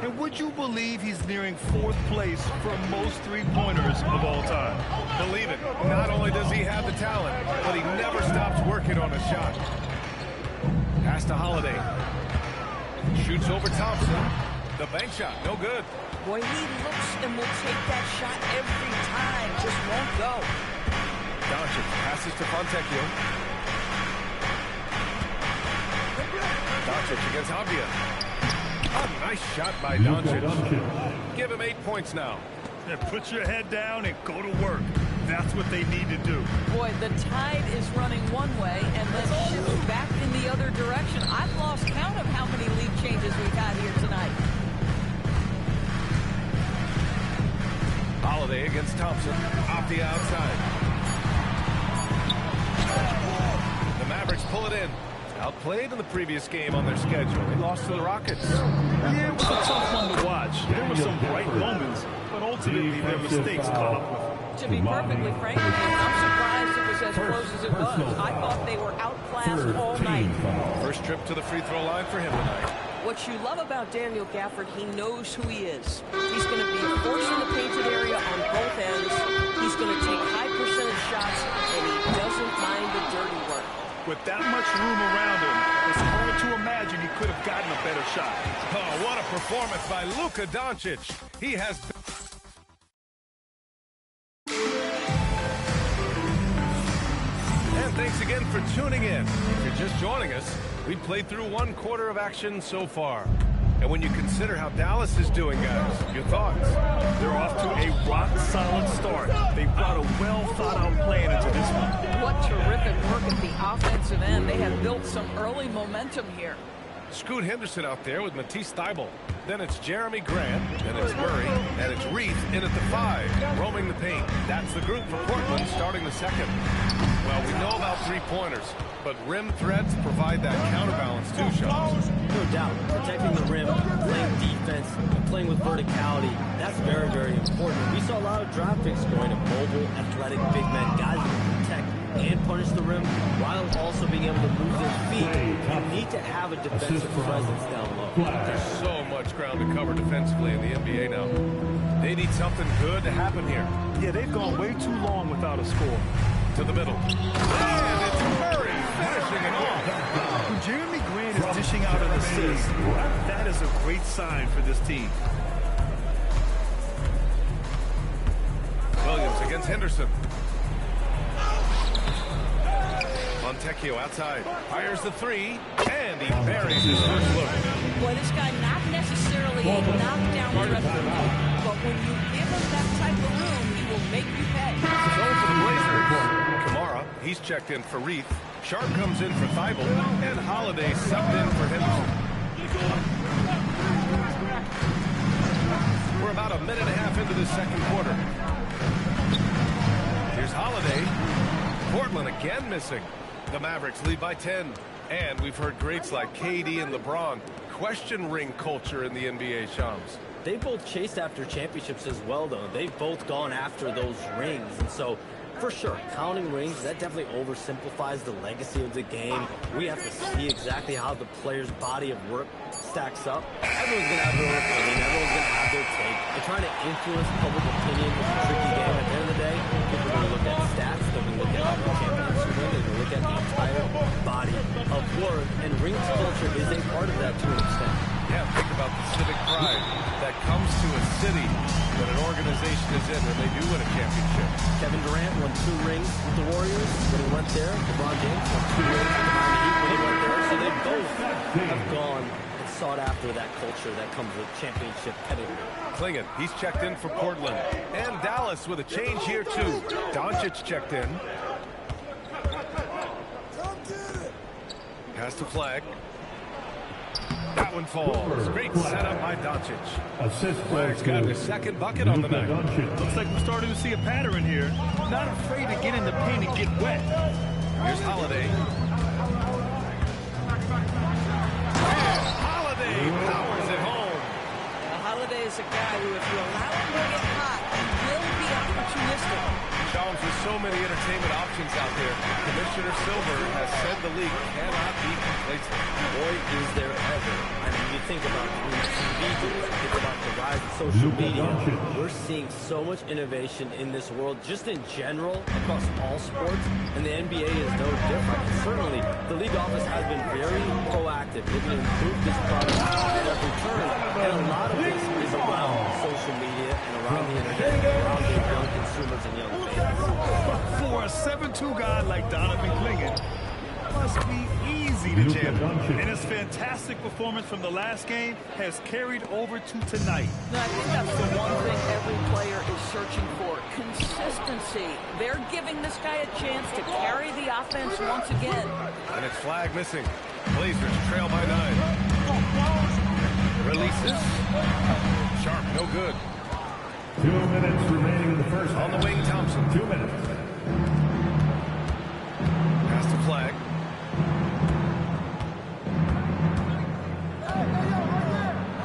And would you believe he's nearing 4th place for most three-pointers of all time? Believe it. Not only does he have the talent, but he never stops working on a shot. Pass to Holiday. Shoots over Thompson. The bank shot, no good. Boy, he looks and will take that shot every time. Just won't go. Doncic passes to Fontecchio. Doncic against Avdia. A nice shot by Doncic. Give him 8 points now. Yeah, put your head down and go to work. That's what they need to do. Boy, the tide is running one way and then shifts back in the other direction. I've lost count of how many lead changes we've had here tonight. Holiday against Thompson. Off the outside. The Mavericks pull it in. Outplayed in the previous game on their schedule. They lost to the Rockets. Yeah, it was a tough one to watch. There were some bright moments, but ultimately their mistakes caught up with them. To be perfectly frank with you, I'm surprised it was as close as it was. I thought they were outclassed all night. First trip to the free throw line for him tonight. What you love about Daniel Gafford, he knows who he is. He's going to be a force in the painted area on both ends. He's going to take high percentage shots, and he doesn't mind the dirty work. With that much room around him, it's hard to imagine he could have gotten a better shot. Oh, what a performance by Luka Doncic. He has... And thanks again for tuning in. If you're just joining us, we played through one quarter of action so far. And when you consider how Dallas is doing, guys, your thoughts? They're off to a rock-solid start. They brought a well-thought-out plan into this one. What terrific work at the offensive end. They have built some early momentum here. Scoot Henderson out there with Matisse Thybulle. Then it's Jeremy Grant, then it's Murray, and it's Reith in at the 5, roaming the paint. That's the group for Portland starting the second. Well, we know about three-pointers, but rim threats provide that counterbalance too, Sean. No doubt. Protecting the rim, playing defense, and playing with verticality, that's very, very important. We saw a lot of draft picks going to mobile, athletic big men, guys who can protect and punish the rim while also being able to move their feet. You need to have a defensive presence down low. There's so much ground to cover defensively in the NBA now. They need something good to happen here. Yeah, they've gone way too long without a score. To the middle. And it's Murray finishing it off. When Jeremy Grant is dishing out an assist, that is a great sign for this team. Williams against Henderson. Montecchio outside. Fires the 3, and he buries his first look. Boy, this guy not necessarily a knockdown threat, but when you give him that type of room, he will make you pay. So for the Blazers, Kamara, he's checked in for Reith. Sharp comes in for Thybulle, and Holiday subbed in for Henderson. We're about a minute and a half into the second quarter. Here's Holiday. Portland again missing. The Mavericks lead by 10. And we've heard greats like KD and LeBron question ring culture in the NBA, Shams. They both chased after championships as well, though. They've both gone after those rings. And so, for sure, counting rings, that definitely oversimplifies the legacy of the game. We have to see exactly how the player's body of work stacks up. Everyone's going to have their own opinion. Everyone's going to have their take. And trying to influence public opinion is a tricky game. At the end of the day, people are going to look at stats. They're going to look at how the champions win. They're going to look at the entire body of work. And rings culture is a part of that to an extent. Yeah, think about the civic pride that comes to a city that an organization is in when they do win a championship. Kevin Durant won 2 rings with the Warriors when he went there. LeBron James won 2 rings with the Miami Heat when he went there. So they both have gone and sought after that culture that comes with championship pedigree. Klingon, he's checked in for Portland. And Dallas with a change here too. Doncic checked in. Pass to Flag. That one falls. Great setup by Doncic. Flag's got his second bucket on the night. Looks like we're starting to see a pattern here. Not afraid to get in the paint and get wet. Here's Holiday. And Holiday powers it home. Holiday is a guy who, if you allow him to get hot, he will be opportunistic. Jones, with so many entertainment options out there, Commissioner Silver has said the league cannot be complacent. Boy, is there ever. I mean, you think about TV deals, you think about the rise of social media. We're seeing so much innovation in this world, just in general, across all sports, and the NBA is no different. And certainly, the league office has been very proactive, looking to improve this product at every turn. And a lot of this is around social media and around the internet, and around the young consumers and young fans. For a 7'2" guy like Donovan Klingon, it must be easy to jam him. And his fantastic performance from the last game has carried over to tonight. Now, I think that's the one thing every player is searching for, consistency. They're giving this guy a chance to carry the offense once again. And it's Flag missing. Blazers trail by 9. Releases. Sharp, no good. 2 minutes remaining in the first. On the wing, Thompson. 2 minutes. Pass to Flag.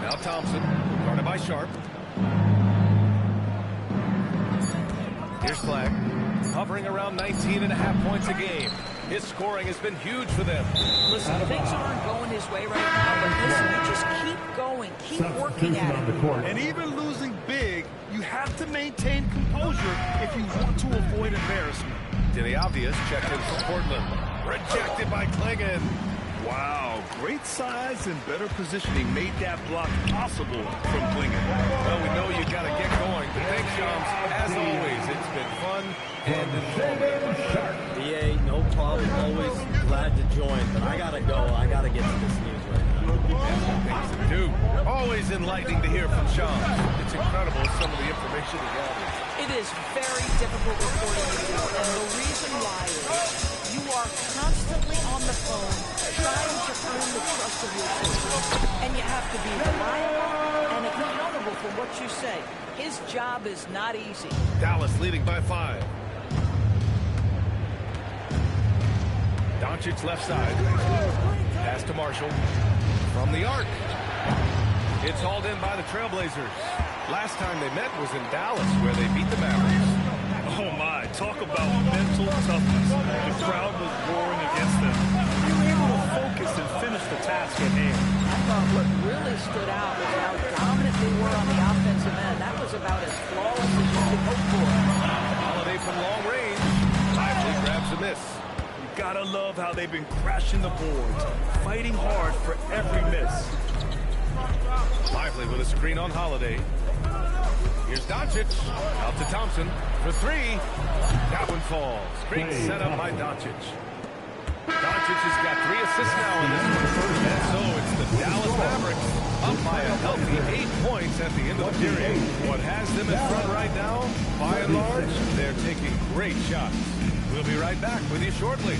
Now Thompson, guarded by Sharp. Here's Flag, hovering around 19.5 points a game. His scoring has been huge for them. Listen, things aren't going his way right now, but listen, you just keep going, keep working at it. And even losing big, you have to maintain composure if you want to avoid embarrassment. Denny Obvious checked in from Portland. Rejected by Klingon. Wow, great size and better positioning made that block possible from Klingon. Well, we know you got to get going. But thanks, Shams. As always, it's been fun and informative. BA, no problem. Always glad to join, but I got to go. I got to get to this news right now. Things to do. Always enlightening to hear from Shams. It's incredible some of the information he gathers. It is very difficult reporting to do, and the reason why is you are constantly on the phone trying to earn the trust of your sources, and you have to be reliable and accountable for what you say. His job is not easy. Dallas leading by 5. Doncic left side. Pass to Marshall. From the arc. It's hauled in by the Trailblazers. Last time they met was in Dallas, where they beat the Mavericks. Oh my, talk about mental toughness. The crowd was roaring against them. You were able to focus and finish the task at hand. I thought what really stood out was how dominant they were on the offensive end. That was about as flawless as you could hope for. Holiday from long range. Lively grabs a miss. You gotta love how they've been crashing the boards, fighting hard for every miss. Lively with a screen on Holiday. Here's Doncic. Out to Thompson for 3. That one falls. Great setup by Doncic. Doncic has got 3 assists now in this one. And so it's the Dallas Mavericks up by a healthy 8 points at the end of the period. What has them in front right now, by and large, they're taking great shots. We'll be right back with you shortly.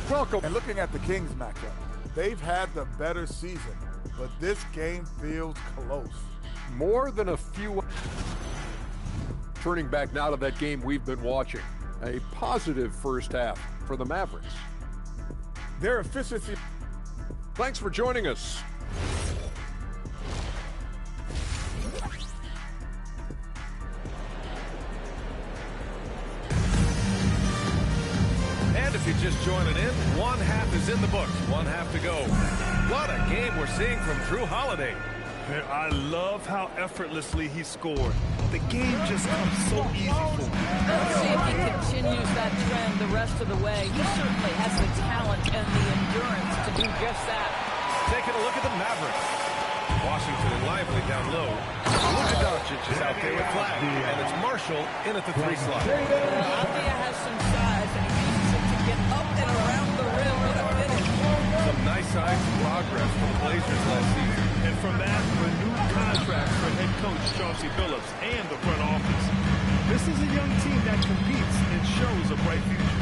Welcome. And looking at the Kings matchup, they've had the better season, but this game feels close. More than a few. Turning back now to that game we've been watching. A positive first half for the Mavericks. Their efficiency. Thanks for joining us. And if you're just joining in, one half is in the books, one half to go. What a game we're seeing from Drew Holiday. I love how effortlessly he scored. The game just comes so easy for him. Let's see if he continues that trend the rest of the way. He certainly has the talent and the endurance to do just that. Taking a look at the Mavericks. Washington and Lively down low. Luka Doncic is out there with Flag, and it's Marshall in at the 3 slot. Avdia has some size, and he uses it to get up and around the rim with a finish. Some nice size progress from the Blazers last season. And from that, renewed contract for head coach Chauncey Billups and the front office. This is a young team that competes and shows a bright future.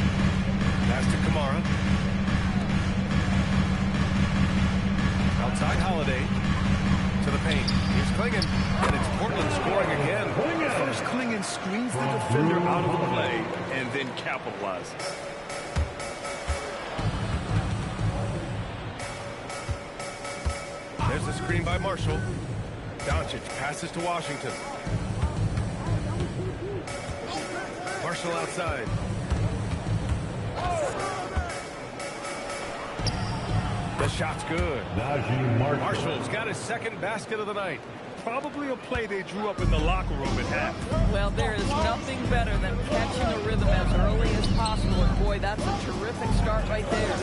Pass to Kamara. Outside Holiday. To the paint. Here's Klingon. And it's Portland scoring again. First, Klingon screens the defender out of the play and then capitalizes. There's the screen by Marshall. Doncic passes to Washington. Marshall outside. The shot's good. Marshall's got his second basket of the night. Probably a play they drew up in the locker room at half. Well, there is nothing better than catching a rhythm as early as possible. And boy, that's a terrific start right there.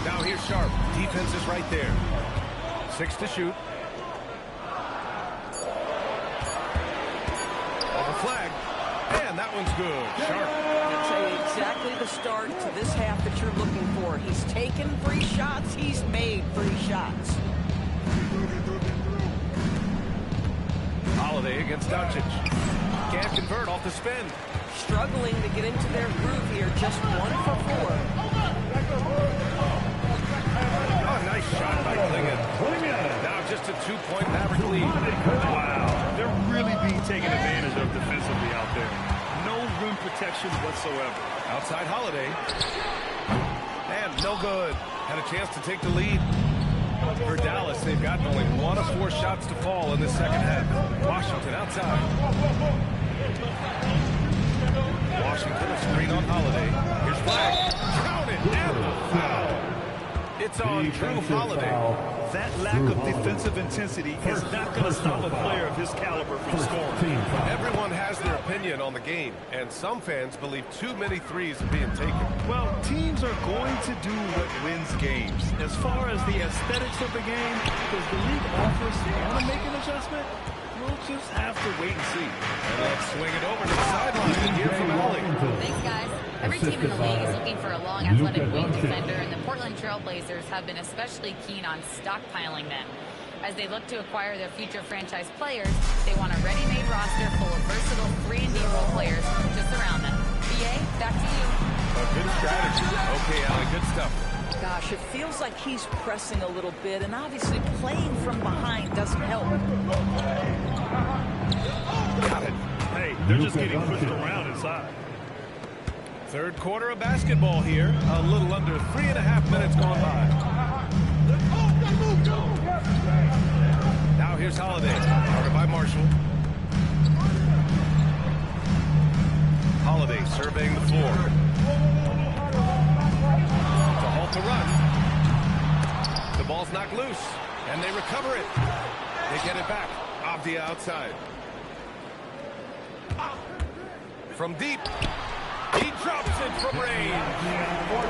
Now here's Sharp. Defense is right there. 6 to shoot. Over Flag. And that one's good. Sharp. I'd say exactly the start to this half that you're looking for. He's taken free shots. He's made free shots. Holiday against Doncic. Can't convert off the spin. struggling to get into their groove here. Just 1 for 4. Oh, nice shot by Klingen. Now just a 2-point Maverick lead. Wow, they're really being taken advantage of defensively out there. No rim protection whatsoever. Outside Holiday. And no good. Had a chance to take the lead. For Dallas, they've gotten only 1 of 4 shots to fall in the second half. Washington outside. Washington, a screen on Holiday. Here's flag. Count it, and the foul. It's on Drew Holiday. That lack of defensive intensity is not going to stop a player of his caliber from scoring. Everyone has their opinion on the game, and some fans believe too many threes are being taken. Well, teams are going to do what wins games. As far as the aesthetics of the game, does the league offer want to make an adjustment? We'll just have to wait and see. And let's swing it over to the sideline and hear from Allie. Thanks, guys. Every team in the league is looking for a long, athletic wing defender, and the Portland Trail Blazers have been especially keen on stockpiling them. As they look to acquire their future franchise players, they want a ready-made roster full of versatile 3-and-D role players to surround them. BA, back to you. A good strategy. Okay, Allie, good stuff. Gosh, it feels like he's pressing a little bit, and obviously playing from behind doesn't help. Got it. Hey, they're just getting pushed around inside. Third quarter of basketball here. A little under 3.5 minutes gone by. Now here's Holiday. Guarded by Marshall. Holiday surveying the floor. To halt the run. The ball's knocked loose, and they recover it. They get it back. Avdia outside. From deep. He drops it from range.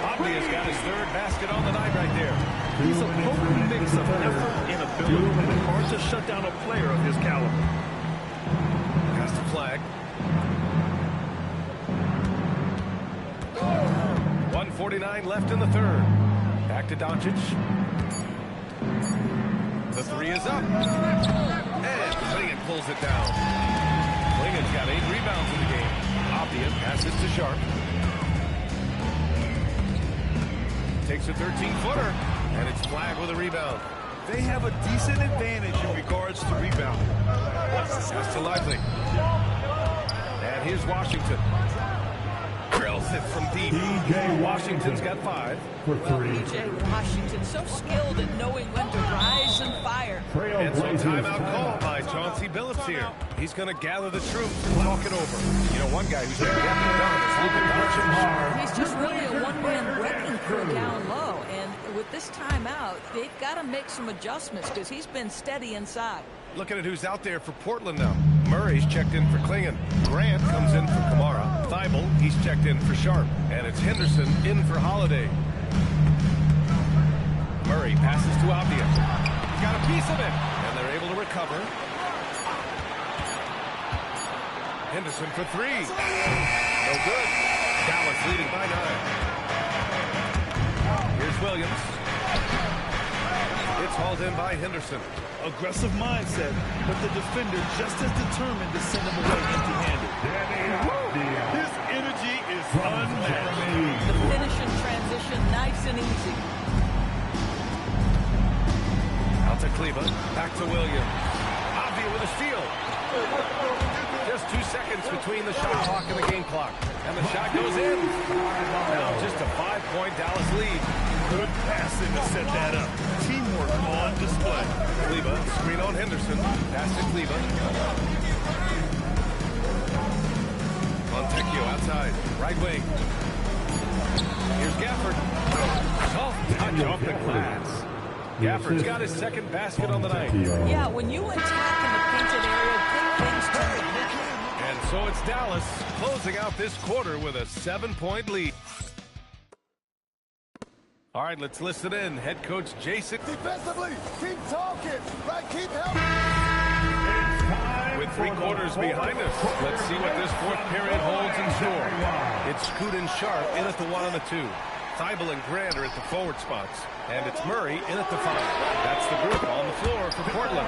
Avdia's got his 3rd basket on the night right there. He's a potent mix of effort and ability. Hard to shut down a player of his caliber. Pass the flag. 1:49 left in the 3rd. Back to Doncic. The 3 is up. And Klingen pulls it down. Klingen's got 8 rebounds in the game. Avdia passes to Sharp. Takes a 13-footer, and it's flagged with a rebound. They have a decent advantage in regards to rebounding. Pass to Lively. And here's Washington. Drills it from deep. Washington's got 5. For 3. P.J. Washington, so skilled at knowing when to rise and fire. And so timeout call by Chauncey Billups here. He's going to gather the troops and talk it over. You know, one guy who's getting it done is Luka Doncic. He's just really a one-man wrecking crew down low. And with this timeout, they've got to make some adjustments because he's been steady inside. Looking at who's out there for Portland now. Murray's checked in for Klingen. Grant comes in for Kamara. Thibault, he's checked in for Sharp. And it's Henderson in for Holiday. Murray passes to Avdia. He's got a piece of it. And they're able to recover. Henderson for 3. No good. Dallas leading by 9. Here's Williams. It's hauled in by Henderson. Aggressive mindset, but the defender just as determined to send him away empty-handed. His energy is unmatched. The finish in transition, nice and easy. Out to Cleveland, back to Williams. Avdia with a steal. Just 2 seconds between the shot clock and the game clock. And the shot goes in. Now just a 5-point Dallas lead. Good passing to set that up. Teamwork on display. Kleba, screen on Henderson. Pass to Kleba. Montecchio outside. Right wing. Here's Gafford. Soft touch off the glass. Gafford's got his 2nd basket on the night. Yeah, when you attack in the painted area, good things turn. And so it's Dallas closing out this quarter with a 7-point lead. All right, let's listen in. Head coach Jason. Defensively, keep talking. Right, keep helping. With 3 quarters behind us, let's see what this 4th period holds in store. It's Scoot and Sharp in at the 1 and the 2. Thibault and Grant are at the forward spots. And it's Murray in at the 5. That's the group on the floor for Portland. A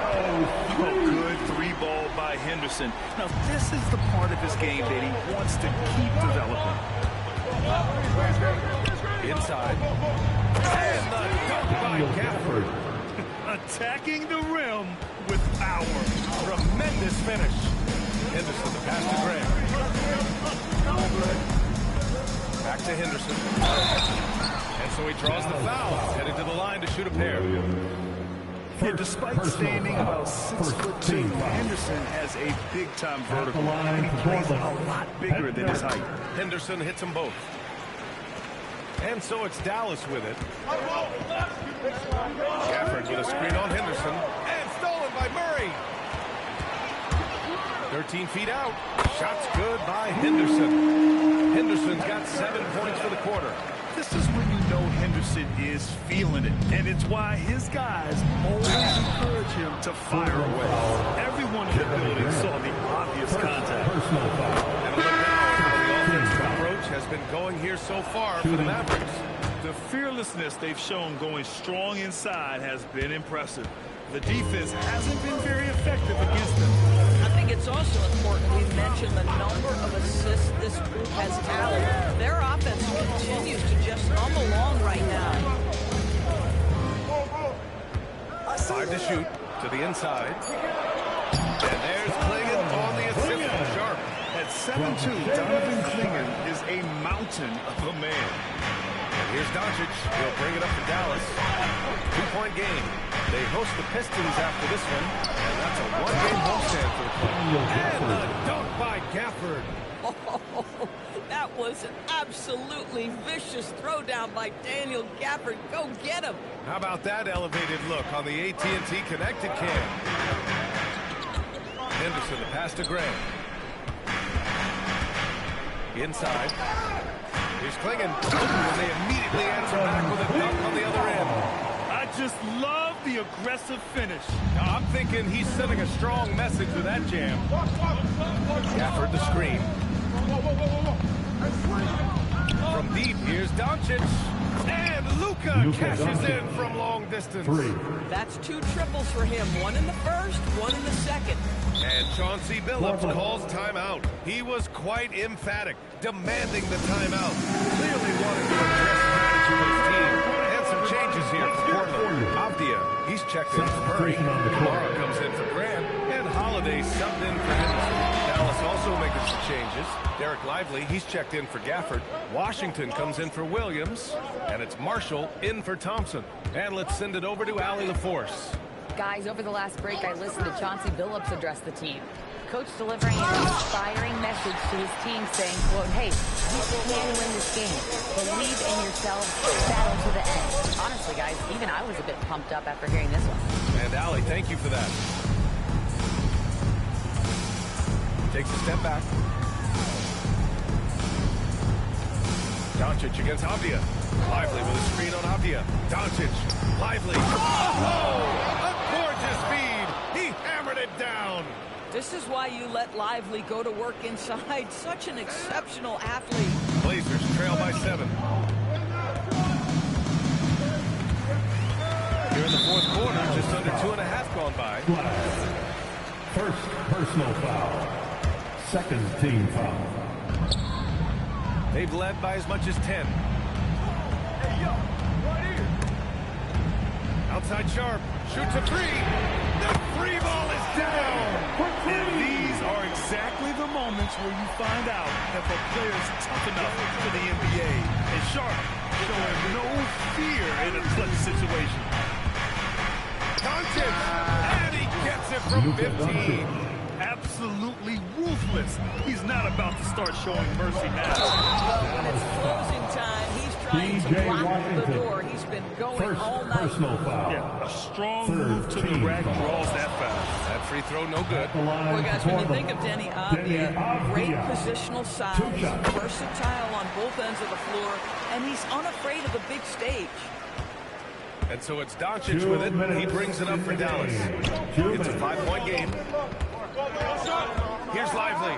good 3-ball by Henderson. Now, this is the part of his game that he wants to keep developing. Inside. And the dunk by Gafford. Attacking the rim with power. Tremendous finish. Henderson, the pass to Graham. Back to Henderson. And so he draws the foul. Headed to the line to shoot a pair. Yeah, despite standing about 6'2", Henderson has a big-time vertical. And he plays a lot bigger than his height. Henderson hits them both. And so it's Dallas with it. Gafford with a screen on Henderson. And stolen by Murray. 13 feet out. Shot's good by Henderson. Henderson's got 7 points for the quarter. This is when you know Henderson is feeling it. And it's why his guys always encourage him to fire away. Everyone in the building saw the obvious contact. And look now, the offensive approach has been going here so far for the Mavericks. The fearlessness they've shown going strong inside has been impressive. The defense hasn't been very effective against them. I think it's also important we mention the number of assists this group has tallied. Their offense continues to just hum along right now. 5 to shoot to the inside. And there's Clingan on the assist from Sharp. At 7'2", Donovan Clingan is a mountain of a man. And here's Doncic. He'll bring it up to Dallas. 2-point game. They host the Pistons after this one, and that's a one-game homestand for the club. And the dunk by Gafford. Oh, that was an absolutely vicious throwdown by Daniel Gafford. Go get him. How about that elevated look on the AT&T connected cam? Henderson, the pass to Graham. Inside. Here's Clingan. And they immediately answer back with a dunk on the other end. I just love the aggressive finish. Now, I'm thinking he's sending a strong message with that jam. Gafford the screen. From deep, here's Doncic. And Luka cashes in from long distance. That's 2 triples for him. 1 in the first, 1 in the second. And Chauncey Billups calls timeout. He was quite emphatic, demanding the timeout. Clearly wanting to address strategy with his team. And some changes here for Portland. Avdia, he's checked in for Murray. Kamara comes in for Grant. And Holiday subbed in for Henderson. Dallas also making some changes. Derek Lively, he's checked in for Gafford. Washington comes in for Williams. And it's Marshall in for Thompson. And let's send it over to Allie LaForce. Guys, over the last break, I listened to Chauncey Billups address the team. Coach delivering an inspiring message to his team saying, quote, hey, you can win this game. Believe in yourselves. Battle to the end. Honestly, guys, even I was a bit pumped up after hearing this one. And Allie, thank you for that. Takes a step back. Doncic against Avdia. Lively with a screen on Avdia. Doncic. Lively. Oh! A gorgeous feed. He hammered it down. This is why you let Lively go to work inside. Such an exceptional athlete. Blazers trail by 7. Here in the fourth quarter, just under 2.5 gone by. First personal foul. Second team foul. They've led by as much as 10. Outside Sharp. Shoots a 3. The 3 ball is down. And these are exactly the moments where you find out if a player's tough enough for the NBA. And Sharp showing no fear in a clutch situation. Doncic. And he gets it from 15. Absolutely ruthless. He's not about to start showing mercy now. When it's closing time, he's trying to block the door. He's been going all night. Personal foul. Yeah, a strong move to the rack draws that foul. That free throw no good. Boy, guys, when you think of Denny Avdia, great positional size, versatile on both ends of the floor, and he's unafraid of the big stage. And so it's Doncic with it. He brings it up for Dallas. It's a 5-point game. Here's Lively.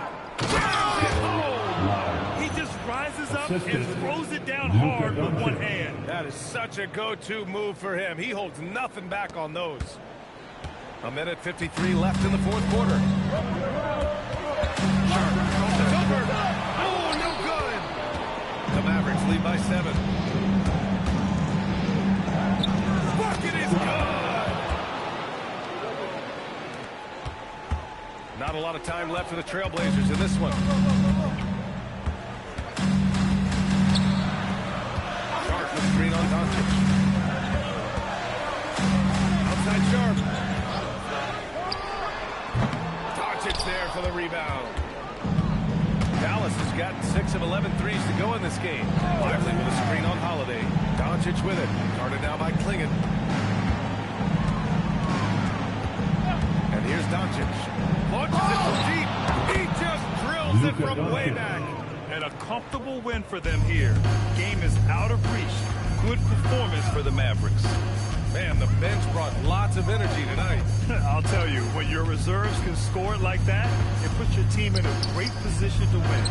He just rises up and throws it down hard with one hand. That is such a go-to move for him. He holds nothing back on those. A minute 53 left in the fourth quarter. Sharp crosses over. Oh, no good. The Mavericks lead by 7. Bucket is good. Not a lot of time left for the Trailblazers in this one. Sharp with screen on Doncic. Outside Sharp. Doncic there for the rebound. Dallas has got 6 of 11 threes to go in this game. Lively with a screen on Holiday. Doncic with it. Guarded now by Klingin. And here's Doncic. Launches it from deep. He just drills it from way back. And a comfortable win for them here. Game is out of reach. Good performance for the Mavericks. Man, the bench brought lots of energy tonight. I'll tell you, when your reserves can score it like that, it puts your team in a great position to win.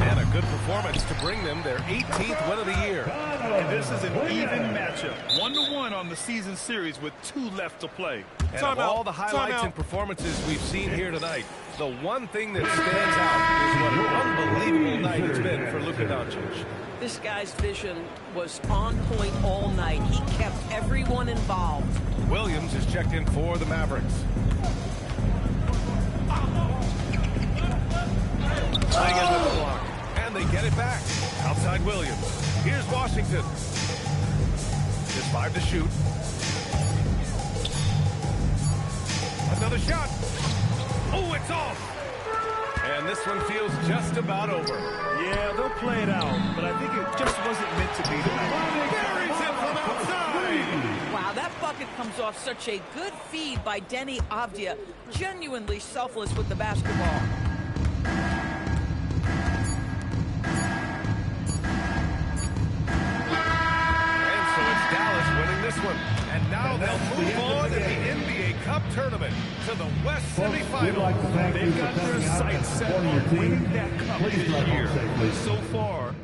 And a good performance to bring them their 18th win of the year. And this is an even matchup. 1-1 on the season series with 2 left to play. And of all the highlights and performances we've seen here tonight, the one thing that stands out is what an unbelievable night it's been for Luka Doncic. This guy's vision was on point all night. He kept everyone involved. Williams is checked in for the Mavericks. Playing it with the block. And they get it back. Outside Williams. Here's Washington. Just 5 to shoot. Another shot. Oh, it's off. And this one feels just about over. Yeah, they'll play it out, but I think it just wasn't meant to be tonight. Buries it from outside. Wow, that bucket comes off such a good feed by Denny Avdia. Genuinely selfless with the basketball. And so it's Dallas winning this one. And now they'll move on in the NBA Cup tournament to the West semifinals. They've got their sights set on winning that cup this year. So far,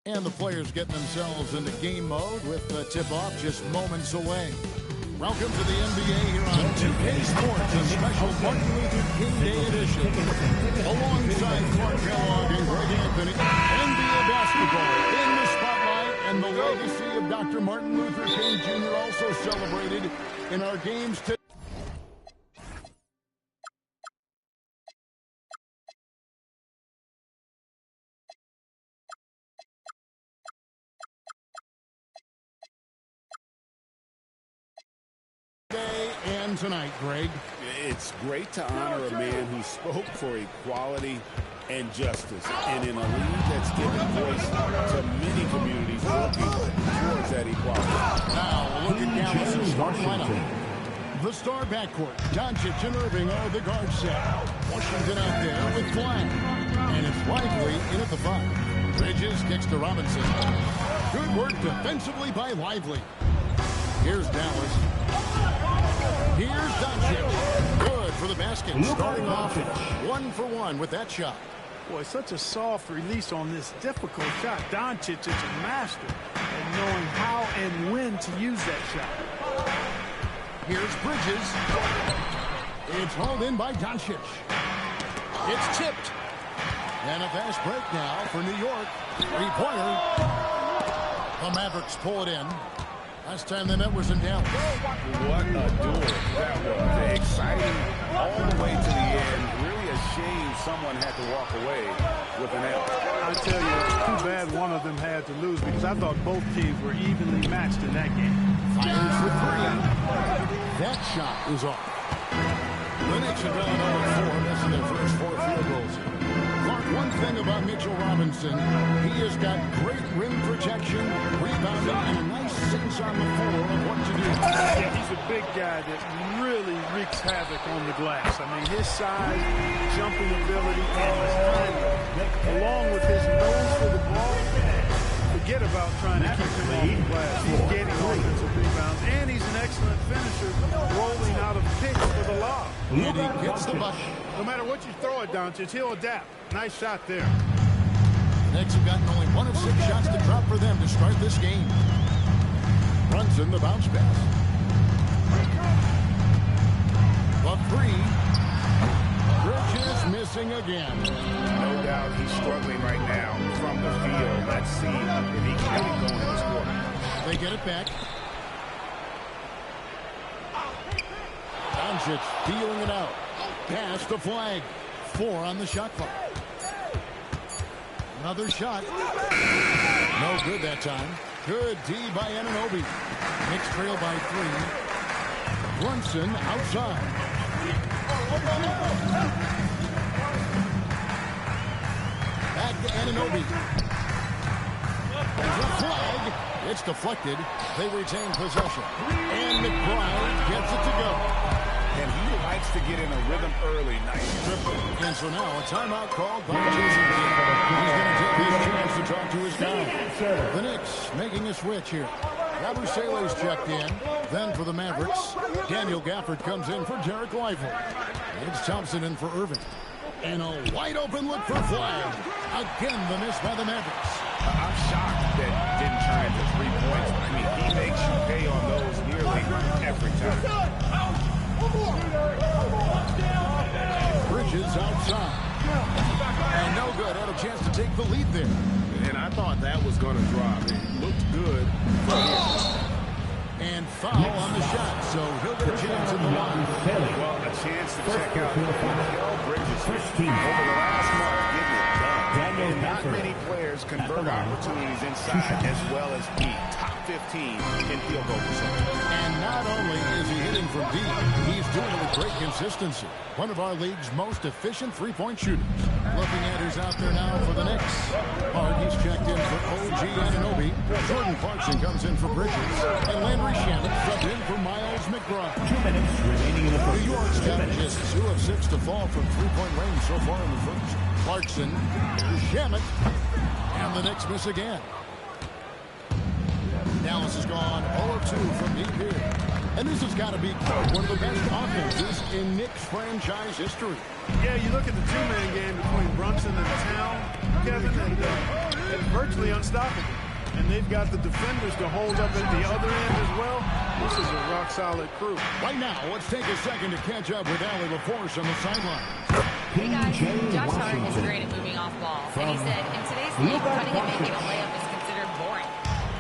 And the players getting themselves into game mode with the tip-off just moments away. Welcome to the NBA here on 2K Sports, a special Martin Luther King Day edition. Alongside Clark Kellogg and Greg Anthony, NBA basketball in the spotlight, and the legacy of Dr. Martin Luther King Jr. also celebrated in our games today. And tonight, Greg. It's great to honor a man who spoke for equality and justice, and in a league that's given voice to many communities working towards that equality. Now, a look at Dallas' starting lineup. The star backcourt, Doncic and Irving are the guard set. Washington out there with Flag. And it's Lively in at the 5. Bridges kicks to Robinson. Good work defensively by Lively. Here's Dallas. Here's Doncic. Good for the basket. Starting off 1 for 1 with that shot. Boy, such a soft release on this difficult shot. Doncic is a master at knowing how and when to use that shot. Here's Bridges. It's hauled in by Doncic. It's tipped. And a fast break now for New York. Three-pointer. The Mavericks pull it in. Last time they met was in Dallas. What a duel that was. Exciting all the way to the end. Really a shame someone had to walk away with an L. I tell you, it's too bad one of them had to lose because I thought both teams were evenly matched in that game. Fires for 3. That shot is off. The Knicks are going 0-4, missing their first 4 field goals. Clark, one thing about Mitchell Robinson, he has got great rim protection, rebounding, and a nice sense on the floor of what to do. Yeah, he's a big guy that really wreaks havoc on the glass. I mean, his size, jumping ability, and his timing, along with his nose for the ball, forget about trying to keep him off the glass. He's getting offensive rebounds, and he's an excellent finisher, rolling out of picks for the lob. And he gets the bucket. No matter what you throw at Doncic, he'll adapt. Nice shot there. The Knicks have gotten only 1 of 6 shots to drop for them to start this game. Brunson, the bounce pass. The 3. Bridges missing again. No doubt he's struggling right now from the field. Let's see if he can get it going in this quarter. They get it back. Doncic feeling it out. Pass to Flag. 4 on the shot clock. Another shot. No good that time. Good D by Anunoby. Knicks trail by 3. Brunson outside. Back to Anunoby. There's a flag. It's deflected. They retain possession. And McBride gets it to go. And he likes to get in a rhythm early. Nice triple. And so now a timeout called by Jason Kidd. He's going to take his chance to talk to his guy. The Knicks making a switch here. Yabusele's checked in. Then for the Mavericks, Daniel Gafford comes in for Derek Lively. It's Thompson in for Irving. And a wide open look for Flag. Again, the miss by the Mavericks. I'm shocked that didn't turn into 3 points. I mean, he makes you pay on those nearly every time. Bridges outside. And no good. Had a chance to take the lead there. And I thought that was going to drop. It looked good. And foul on the shot, so he'll get a chance in the line. Well, a chance to check out Bridges over the last month, getting it done. And not many players convert opportunities inside as well as he. Top 15 in field goal percentage. And not only is he hitting from deep, he's doing it with great consistency. One of our league's most efficient three-point shooters. Looking at who's out there now for the Knicks. He's checked in for OG Anunoby. Jordan Clarkson comes in for Bridges. And Landry Shamet subbed in for Miles McBride. 2 minutes remaining in the first. New York's got just 2 of 6 to fall from three-point range so far in the first. Clarkson, Shamet, and the Knicks miss again. Dallas has gone 0-2 from deep here. And this has got to be one of the best offenses in Knicks franchise history. Yeah, you look at the two-man game between Brunson and Town, Kevin, and it's virtually unstoppable. And they've got the defenders to hold up at the other end as well. This is a rock-solid crew. Right now, let's take a second to catch up with Allie LaForce on the sideline. Hey guys, Josh Hart is great at moving off ball. And he said, in today's game, cutting and making a layup is considered boring.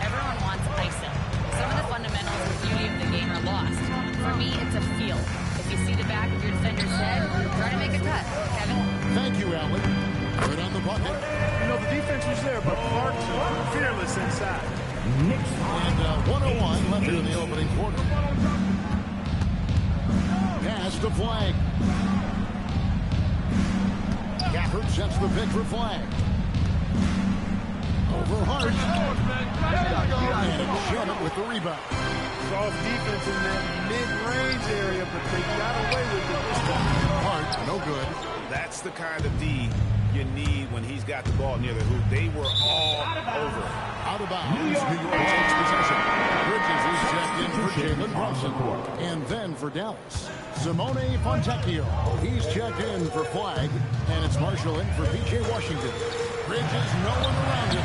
Everyone wants ISO. Some of the fundamentals and beauty of the game are lost. For me, it's a feel. If you see the back of your defender's head, try to make a cut. Kevin? Thank you, Allie. Right on the bucket. You know, the defense was there, but Clark's fearless inside. And 101 left here in the opening quarter. Pass to Flag. Gafford sets the pick for Flag. Over Hart. And Shannon with the rebound. Soft defense in that mid-range area, but they got away with it this time. Hart, no good. That's the kind of D you need when he's got the ball near the hoop. They were all over. Out of bounds. New York takes possession. Bridges is checked in for Jalen Brunson. And then for Dallas, Simone Fontecchio. He's checked in for Flag. And it's Marshall in for P.J. Washington. Bridges, no one around him.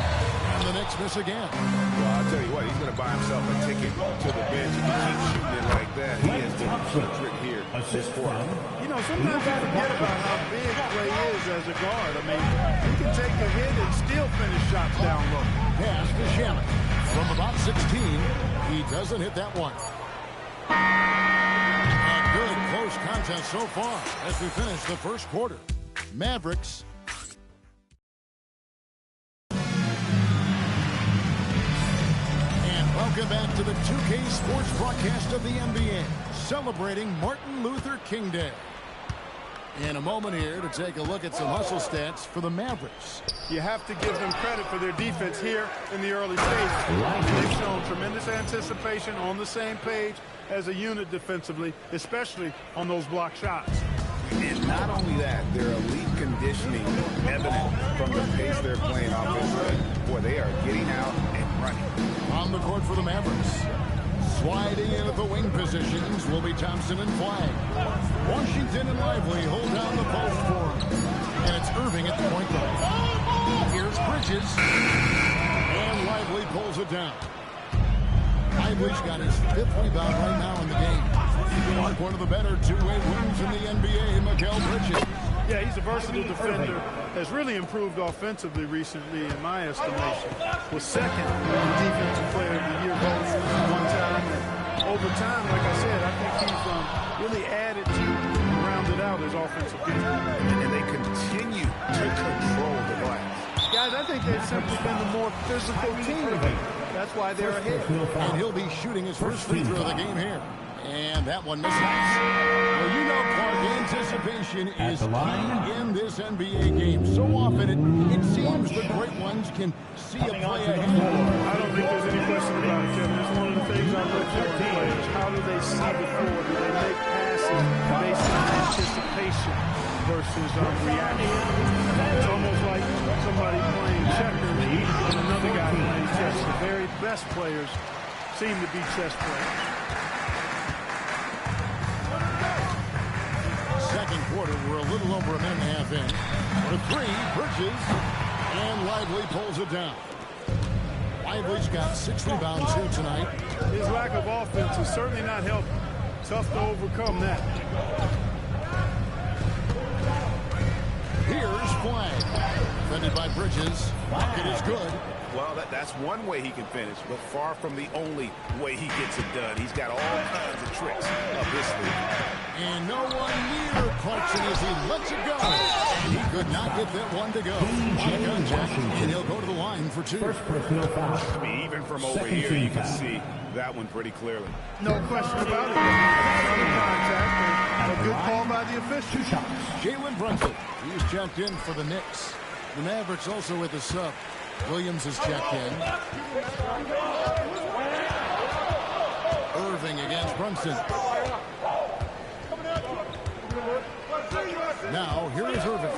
And the Knicks miss again. Well, I'll tell you what, he's going to buy himself a ticket to the bench. If he keeps shooting it like that, he has been trick here this quarter. You know, sometimes you forget about how big Clay is as a guard. I mean, he can take a hit and still finish shots down low. Pass to Shannon. From about 16, he doesn't hit that one. A good close contest so far as we finish the first quarter. Mavericks. And welcome back to the 2K Sports broadcast of the NBA, celebrating Martin Luther King Day. In a moment here to take a look at some hustle stats for the Mavericks. You have to give them credit for their defense here in the early stages. They've shown tremendous anticipation, on the same page as a unit defensively, especially on those block shots. And not only that, their elite conditioning evident from the pace they're playing offensively. Boy, they are getting out and running. On the court for the Mavericks. Sliding in at the wing positions will be Thompson and Flag. Washington and Lively hold down the post for him. And it's Irving at the point guard. Here's Bridges. And Lively pulls it down. Lively's got his 5th rebound right now in the game. One of the better two-way wings in the NBA, Mikal Bridges. Yeah, he's a versatile defender. Has really improved offensively recently, in my estimation. Was second defensive player of the year vote one time. And over time, like I said, I think he's really added to and rounded out his offensive game. And they continue to control the glass. Guys, I think they've simply been the more physical team. That's why they're ahead. And he'll be shooting his first free throw of the game here. And that one misses. Well, you know, Clark, anticipation is key in this NBA game. So often it seems the great ones can see a play ahead. I don't think there's any question about it, Kevin. It's one of the things I look for in players. How do they see the floor? Do they make passes based on anticipation versus reaction? It's almost like somebody playing checkers and another guy playing chess. The very best players seem to be chess players. Second quarter, we're a little over a minute and a half in. The three, Bridges, and Lively pulls it down. Lively's got 6 rebounds here tonight. His lack of offense is certainly not helping. Tough to overcome that. Here's Flag. Defended by Bridges. Bucket is good. Well, that's one way he can finish, but far from the only way he gets it done. He's got all kinds of tricks up his sleeve. And no one near Clarkson as he lets it go. And he could not get that one to go. On a contact, and he'll go to the line for 2. First personal foul. I mean, even from over here, you can see that one pretty clearly. No question about it. Another contact, and a good call by the official. Jalen Brunson, he's checked in for the Knicks. The Mavericks also with a sub. Williams is checked in. Irving against Brunson. Now, here is Irving.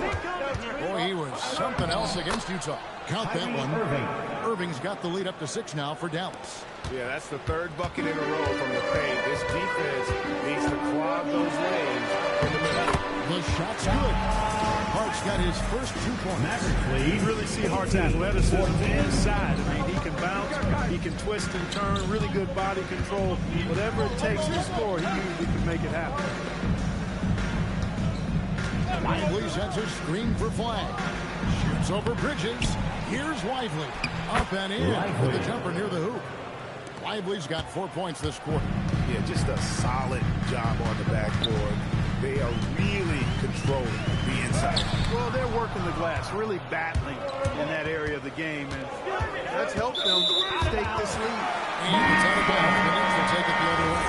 Boy, he was something else against Utah. Count that one. Irving's got the lead up to 6 now for Dallas. Yeah, that's the 3rd bucket in a row from the paint. This defense needs to clog those lanes in the middle. The shot's good. Hart's got his first 2 points. You really see Hart's athleticism inside. I mean, he can bounce, he can twist and turn, really good body control. Whatever it takes to score, he usually can make it happen. Lively sets a screen for Flag. Shoots over Bridges. Here's Lively. Up and in with the jumper near the hoop. Lively's got 4 points this quarter. Yeah, just a solid job on the backboard. They are really controlling the inside. Well, they're working the glass, really battling in that area of the game, and that's helped them stake this lead. And it's out of bounds. The Knicks will take it the other way.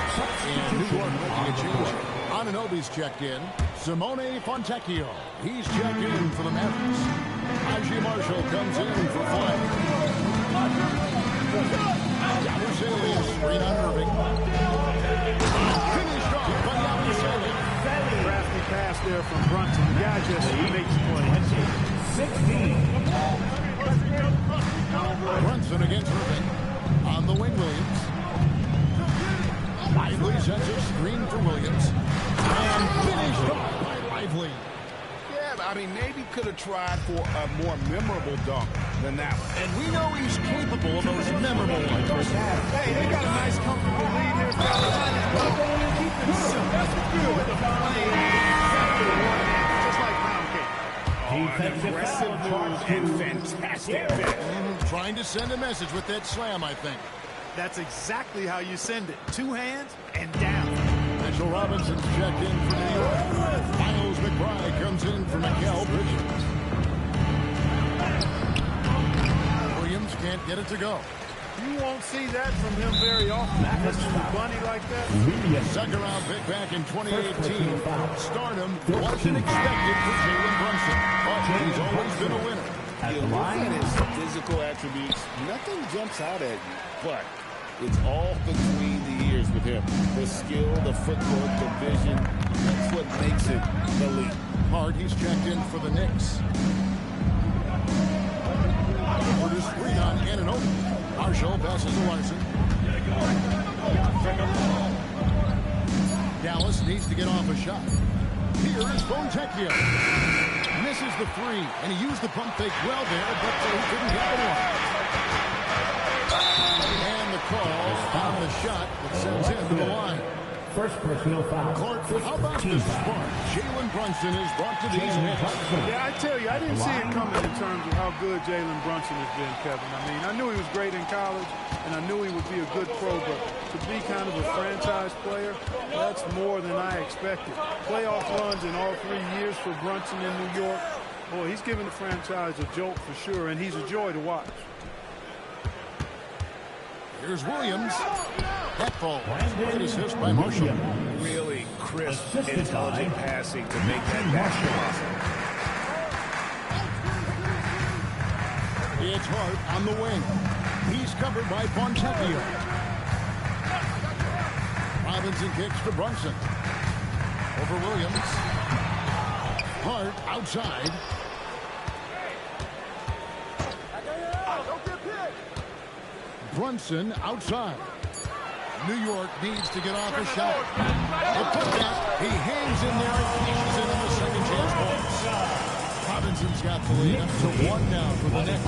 And New York making a change. Anunoby's checked in. Simone Fontecchio. He's checked in for the Mavericks. Najee Marshall comes in for Flag. Yabusele screen on Irving. Finished off by Yabusele. Crafty pass there from Brunson. The guy just makes plays. 16. Brunson against Irving. On the wing, Williams. Lively sets a screen for Williams. And finished off by Lively. Yeah, I mean, maybe could have tried for a more memorable dunk than that one. And we know he's capable of those memorable ones. Hey, they got a nice, comfortable lead here. Keep it simple. That's good. Just like pound cake. An aggressive move and fantastic fit. Trying to send a message with that slam, I think. That's exactly how you send it. 2 hands and down. Mitchell Robinson's checked in for New York. Miles McBride comes in for Mikal Bridges. Williams can't get it to go. You won't see that from him very often. Just a bunny like that. Second round pick back in 2018. Stardom wasn't expected for Jalen Brunson, but he's always been a winner. You look at his physical attributes, nothing jumps out at you, but it's all between the ears with him. The skill, the footwork, the vision, that's what makes it elite. Hart, he's checked in for the Knicks. For the screen on Anunoby. Marshall passes to Larson. Dallas needs to get off a shot. Here is Fontecchio. Misses the 3, and he used the pump fake well there, but he couldn't get the one. And the call on the shot that sends him to the line. First personal foul. Court, how about this spark? Jalen Brunson is brought to these Knicks. Yeah, I tell you, I didn't see it coming in terms of how good Jalen Brunson has been, Kevin. I mean, I knew he was great in college, and I knew he would be a good pro, but to be kind of a franchise player, that's more than I expected. Playoff runs in all 3 years for Brunson in New York. Boy, he's given the franchise a jolt for sure, and he's a joy to watch. Here's Williams. That ball. Great assist by Marshall. Really crisp, intelligent passing to make that basket. It's Hart on the wing. He's covered by Fontecchio. Robinson kicks to Brunson. Over Williams. Hart outside. Brunson outside. New York needs to get off a shot. The putback, he hangs in there and finishes in on the second chance points. Robinson's got the lead up to 1 now for the Knicks.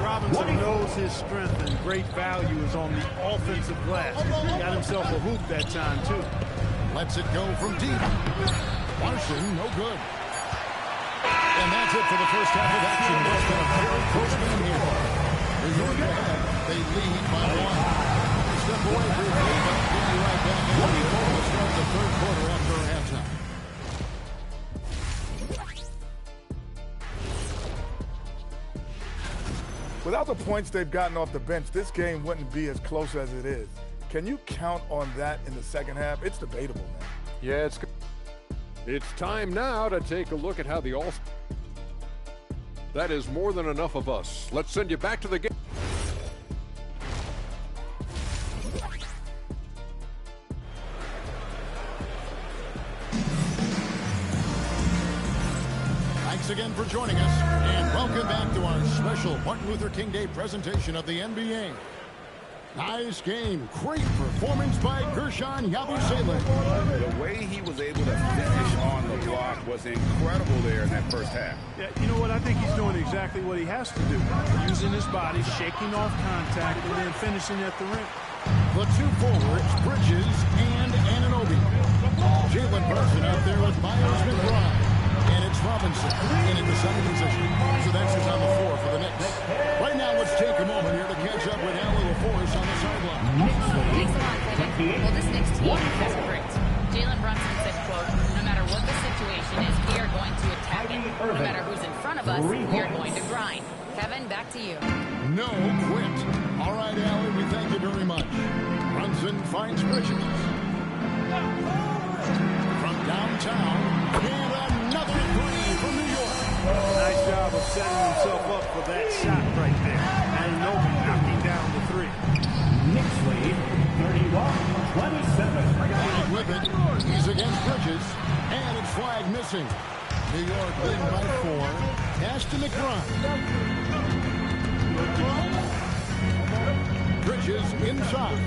Robinson knows his strength and great value is on the offensive glass. He got himself a hoop that time, too. Lets it go from deep. Larson, no good. And that's it for the first half of action. It's been a very close game here. New York ahead. They lead by 1. Step away briefly, but we'll be right back. And we'll start the third quarter after halftime. Without the points they've gotten off the bench, this game wouldn't be as close as it is. Can you count on that in the second half? It's debatable, man. Yeah, it's time now to take a look at how the All-Star. That is more than enough of us. Let's send you back to the game. Thanks again for joining us, and welcome back to our special Martin Luther King Day presentation of the NBA. Nice game. Great performance by Gershon Yabusele. The way he was able to finish on the block was incredible there in that first half. Yeah, you know what? I think he's doing exactly what he has to do. Using his body, shaking off contact, and then finishing at the rim. The two forwards, Bridges and Anunoby. Jalen Brunson out there with Miles McBride. And it's Robinson in at the second position. So that's who's on the floor for the Knicks. Right now, let's take a moment here to catch up with Allie LaForce on the sideline. Thanks a lot, Kevin. Well, this Knicks team has grit. Jalen Brunson said, quote, no matter what the situation is, we are going to attack it. No matter who's in front of us, we are going to grind. Kevin, back to you. No quit. All right, Allie, we thank you very much. Brunson finds Bridges. From downtown, and another three from New York. Nice job of setting himself up for that shot right there. And Nobi knocking down the three. Knicks lead, 31-27. With it, he's against Bridges, and it's flag missing. New York leading by 4. Pass to McBride. Bridges inside.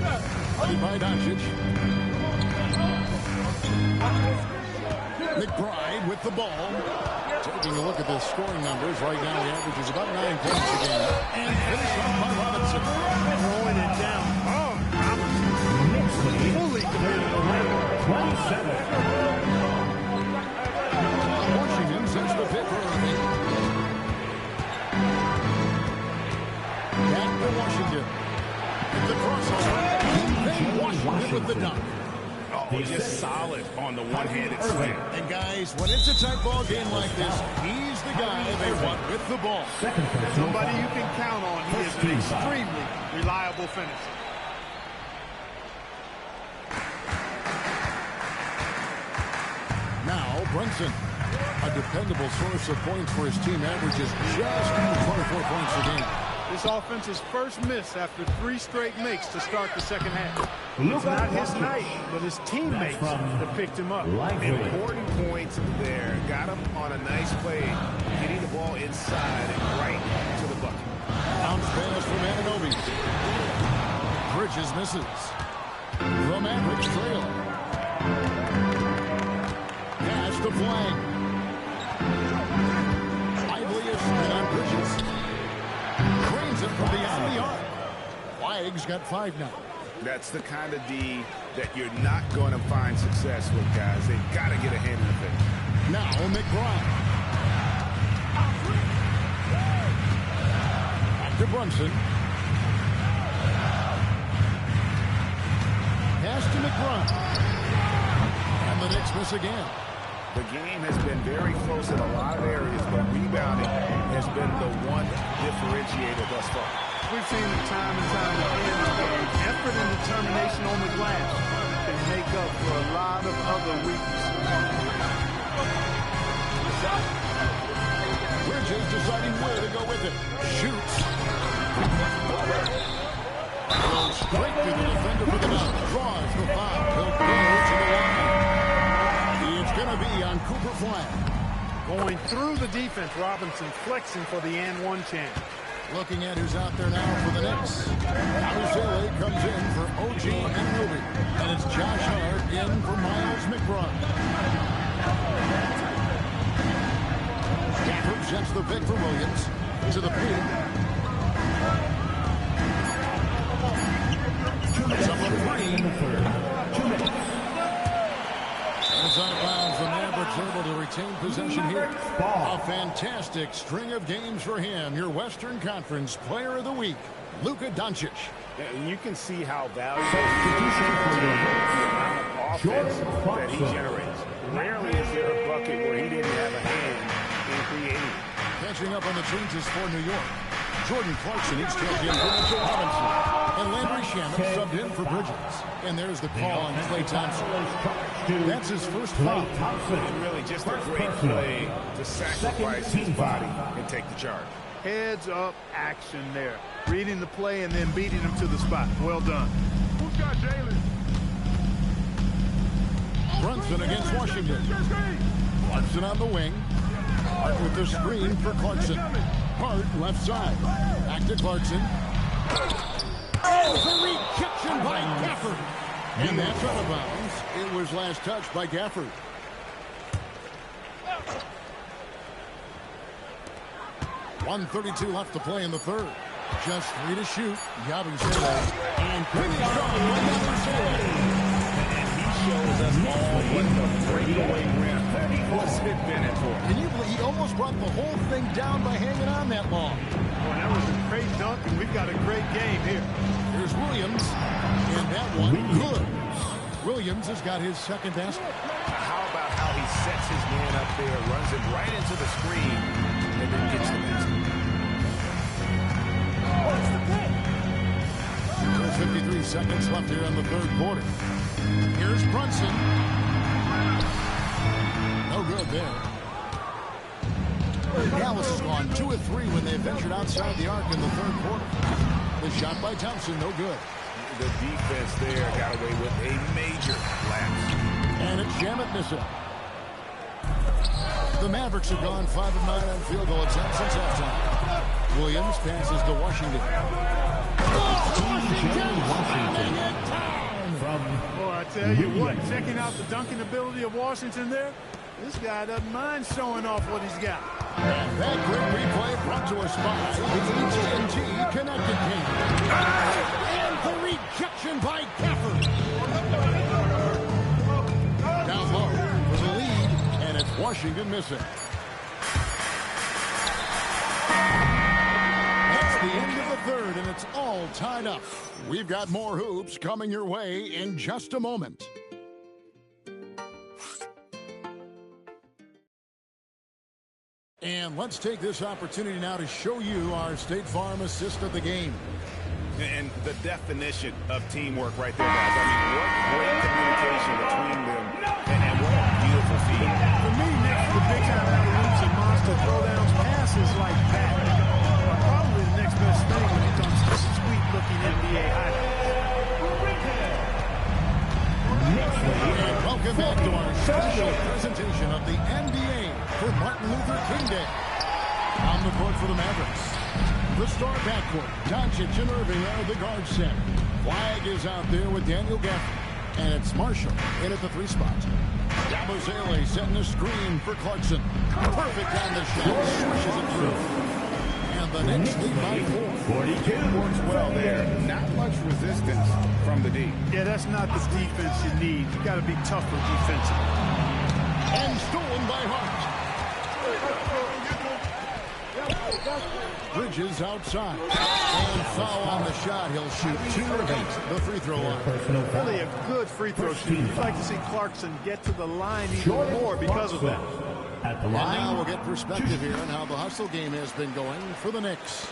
Played by Doncic. McBride with the ball. Taking a look at the scoring numbers. Right now, the average is about 9 points a game. And finish off by Robinson. Throwing it down. Oh, Robinson. Fully committed to win. 27. Washington sends the pick for Irving. Back to Washington. The crossover. Washington with the dunk. Oh, just solid on the one-handed slam. And guys, when it's a tight ball game like this, he's the guy they want with the ball. Somebody you can count on. He is an extremely reliable finisher. Now, Brunson, a dependable source of points for his team, averages just under 24 points a game. This offense's first miss after 3 straight makes to start the second half. It's not his night, but his teammates that picked him up. Important points there. Got him on a nice play, getting the ball inside and right to the bucket. Bounce pass from Anunoby. Bridges misses. The Mavericks trail. Pass to Flag. Lively spin on Bridges. Cranes it from beyond the arc. Flag's got 5 now. That's the kind of D that you're not going to find success with, guys. They've got to get a hand in the face. Now McBride. Back to Brunson. Pass to McBride. And the Knicks miss again. The game has been very close in a lot of areas, but rebounding has been the one differentiator thus far. We've seen it time and time again. Effort and determination on the glass can make up for a lot of other weaknesses. Bridges deciding where to go with it. Shoots. Goes straight to the defender for the dunk. Draws the foul. He'll go to the line. It's going to be on Cooper Flag. Going through the defense, Robinson flexing for the and one chance. Looking at who's out there now for the Knicks. Yabusele comes in for OG Anunoby. And it's Josh Hart in for Miles McBride. Gafford sends the pick for Williams. To the peak. It's up a 3. It's out of bounds. The Mavericks able to retain possession here. A fantastic string of games for him. Your Western Conference Player of the Week, Luka Doncic. And you can see how valuable the amount of offense that he generates. Rarely is there a bucket where he didn't have a hand in creating. Catching up on the changes for New York. Jordan Clarkson each checked in for Mitchell Robinson. And Landry Shamet subbed in for Bridges. And there's the call on Klay Thompson. That's his first foul. And really just a great play to sacrifice his body and take the charge. Heads up action there. Reading the play and then beating him to the spot. Well done. Who's got Jalen? Brunson against Washington. Clarkson on the wing. Hart with the screen for Clarkson. Hart left side. Back to Clarkson. Oh, the That's out of bounds. It was last touched by Gafford. .132 left to play in the third. Just 3 to shoot. Yabusele. And finished off by Yabusele. And he shows us all what the breakaway rim was been for. Can you believe he almost brought the whole thing down by hanging on that long? Well, that was a great dunk, and we've got a great game here. Here's Williams. And that one good. Williams has got his second basket. How about how he sets his man up there, runs him right into the screen, and then gets the basket. There's 53 seconds left here in the third quarter. Here's Brunson. No good there. Dallas has gone 2 of 3 when they ventured outside the arc in the third quarter. The shot by Thompson, no good. The defense there got away with a major lapse. And it's Shamet Nissa. The Mavericks have gone 5 of 9 on field goal attempts since halftime. Williams passes to Washington. Boy, I tell you what, checking out the dunking ability of Washington there, this guy doesn't mind showing off what he's got. And that quick replay brought to us by AT&T Connected Game. And the rejection by Gafford. Down low for the lead, and it's Washington missing. That's the end of the third, and it's all tied up. We've got more hoops coming your way in just a moment. And let's take this opportunity now to show you our State Farm assist of the game. And the definition of teamwork right there, guys. I mean, what great communication between them, and what a beautiful feed. For me, next to the big-time out-of-loops and monster throwdowns, passes like that are probably the next best thing when it comes to sweet-looking NBA highlights. And welcome back to our special presentation of the NBA for Martin Luther King Day. On the court for the Mavericks. The star backcourt, Doncic and Irving are the guard set. Flag is out there with Daniel Gafford. And it's Marshall in at the 3 spot. Yabusele setting a screen for Clarkson. Perfect on the shot. Swishes it through. And the Knicks lead by 4. 42 works well there. Not much resistance from the D. Yeah, that's not the defense you need. You got to be tougher defensively. And stolen by Hart. Bridges outside. And foul on the shot. He'll shoot 2 of 8. The free throw line. Really a good free throw shooter. You'd like to see Clarkson get to the line even more because of that. And now we'll get perspective here on how the hustle game has been going for the Knicks.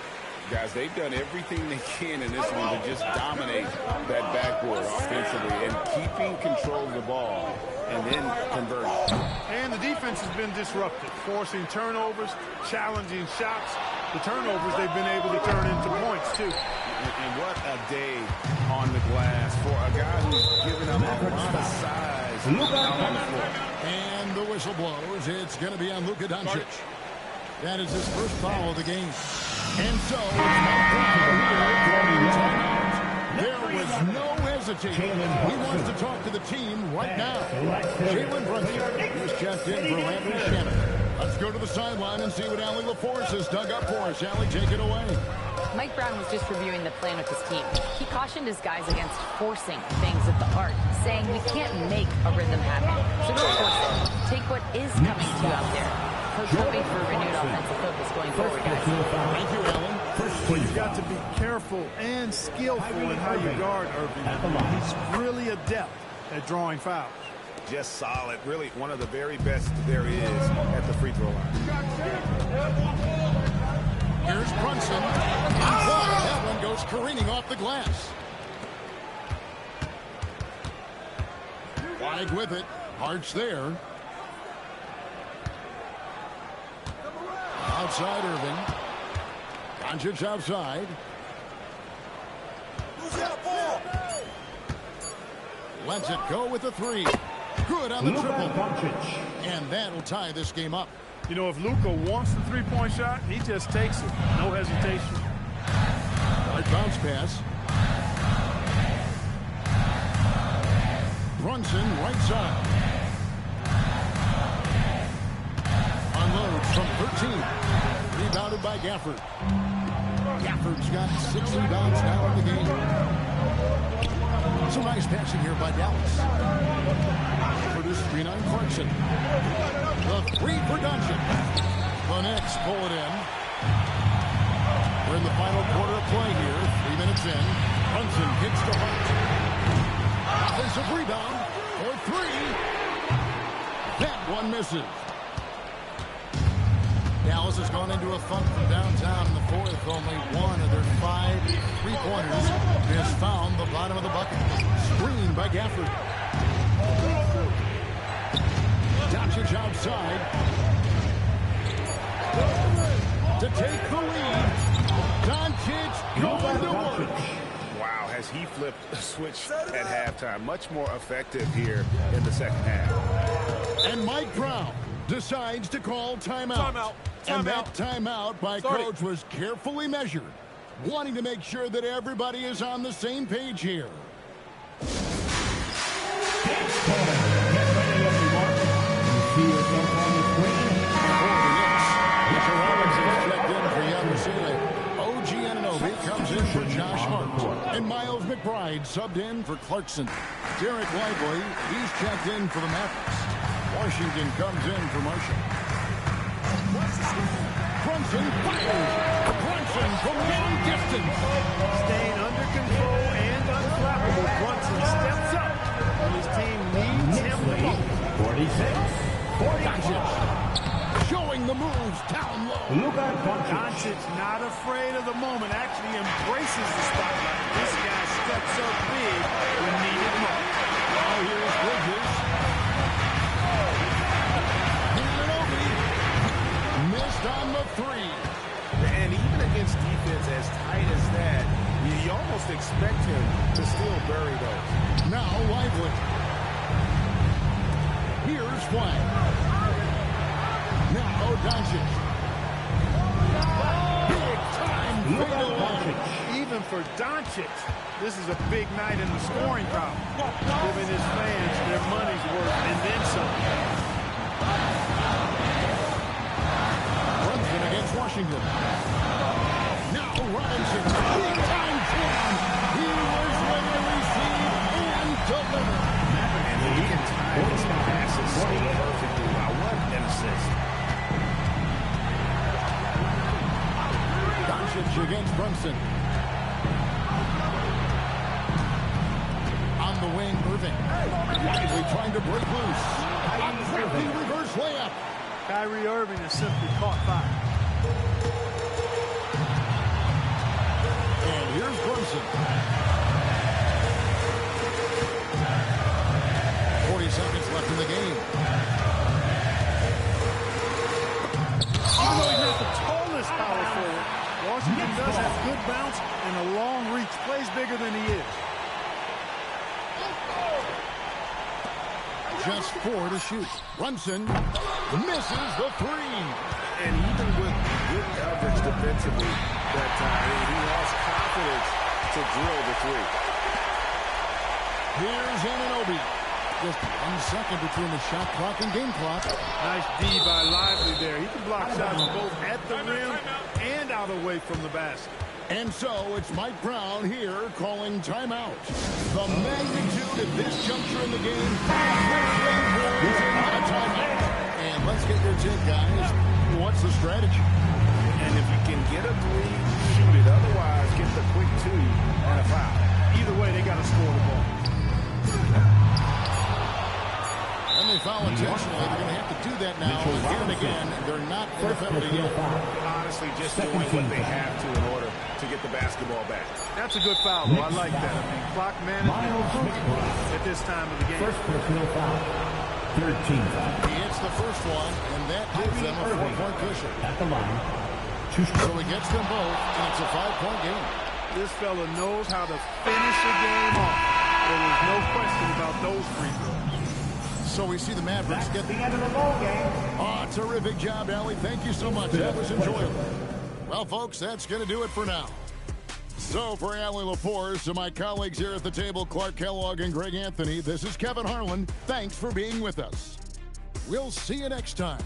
Guys, they've done everything they can in this one to just dominate that backboard offensively and keeping control of the ball and then converting. And the defense has been disrupted, forcing turnovers, challenging shots. The turnovers they've been able to turn into points, too. And what a day on the glass for a guy who's given up a lot of size out on the floor. And the whistle blows. It's going to be on Luka Doncic. That is his first foul of the game. And so, there was no hesitation. He wants to talk to the team right now. Jalen Brunson is checked in for Landry Shamet. Let's go to the sideline and see what Allie LaForce has dug up for us. Allie, take it away. Mike Brown was just reviewing the plan with his team. He cautioned his guys against forcing things at the arc, saying we can't make a rhythm happen. So don't force it. Take what is coming to you out there. Coach hoping for a renewed offensive focus going forward, guys. Thank you, Alan. Well, you've got to be careful and skillful in how you guard Irving. He's really adept at drawing fouls. Just solid. Really one of the very best there is at the free throw line. Here's Brunson. That one goes careening off the glass. Wide with it. Hart's there. Outside Irving. Doncic outside. Lets it go with the 3. Good on the triple. And that'll tie this game up. You know, if Luka wants the three-point shot, he just takes it. No hesitation. Right bounce pass. Brunson, right side. Unloads from 13. Rebounded by Gafford. Gafford's got 6 rebounds now in the game. Some nice passing here by Dallas. For this 3-9 Clarkson. The 3 for Doncic. The Knicks pull it in. We're in the final quarter of play here. 3 minutes in. Brunson gets to Hart. Offensive rebound for 3. That one misses. Dallas has gone into a funk from downtown in the fourth. Only one of their 5 3-pointers has found the bottom of the bucket. Screen by Gafford. Doncic outside to take the lead. Doncic going to work. Wow, has he flipped a switch at halftime? Much more effective here in the second half. And Mike Brown decides to call timeout. And that timeout by coach was carefully measured, wanting to make sure that everybody is on the same page here. OG Anunoby comes in for Josh Hart. And Miles McBride subbed in for Clarkson. Derek Lively, he's checked in for the Mavericks. Washington comes in for Marshall. Brunson fires. Brunson from long distance. Staying under control and unflappable, Brunson steps up when his team needs him the most. 46. Showing the moves down low. Doncic not afraid of the moment, actually embraces the spotlight. This guy steps up big when needed most. Now here's Bridges. Missed on the 3. And even against defense as tight as that, you almost expect him to still bury those. Now Lively. Here's White. Now Doncic. Big time fadeaway. Even for Doncic, this is a big night in the scoring column, giving his fans their money's worth and then some. Brunson against Washington. Now Robinson. Big time jam. He was ready to receive and deliver. And he can time his passes so perfectly. Wow, what an assist. Doncic against Brunson. On the wing, Irving. Lively trying to break loose. A quickly reverse layup. Kyrie Irving has simply caught fire. And here's Brunson. 40 seconds left in the game. Even though he's not the tallest power forward, Washington does have good bounce and a long reach. Plays bigger than he is. Just 4 to shoot. Brunson misses the 3. And even with good coverage defensively that time, he lost confidence to drill the 3. Here's Anunoby. Just 1 second between the shot clock and game clock. Nice D by Lively there. He can block shots both at the rim and out away from the basket. And so it's Mike Brown here calling timeout. The magnitude at this juncture in the game. A timeout. And let's get your take, guys. What's the strategy? And if you can get a 3, shoot it. Otherwise, get the quick 2 and a foul. Either way, they got to score the ball. And they foul intentionally. They're going to have to do that now again and again. They're not in the penalty yet. Honestly, just doing what they have to in order to get the basketball back. That's a good foul, though. I like that. I mean, clock management at this time of the game. First personal foul. 13 foul. He hits the first one, and that gives them a 4-point cushion. At the line. So he gets them both, and it's a 5-point game. This fella knows how to finish a game off. There was no question about those free throws. So we see the Mavericks get the end of the ball game. Oh, terrific job, Allie. Thank you so much. That was enjoyable. Well, folks, that's going to do it for now. So for Allie LaForce and my colleagues here at the table, Clark Kellogg and Greg Anthony, this is Kevin Harlan. Thanks for being with us. We'll see you next time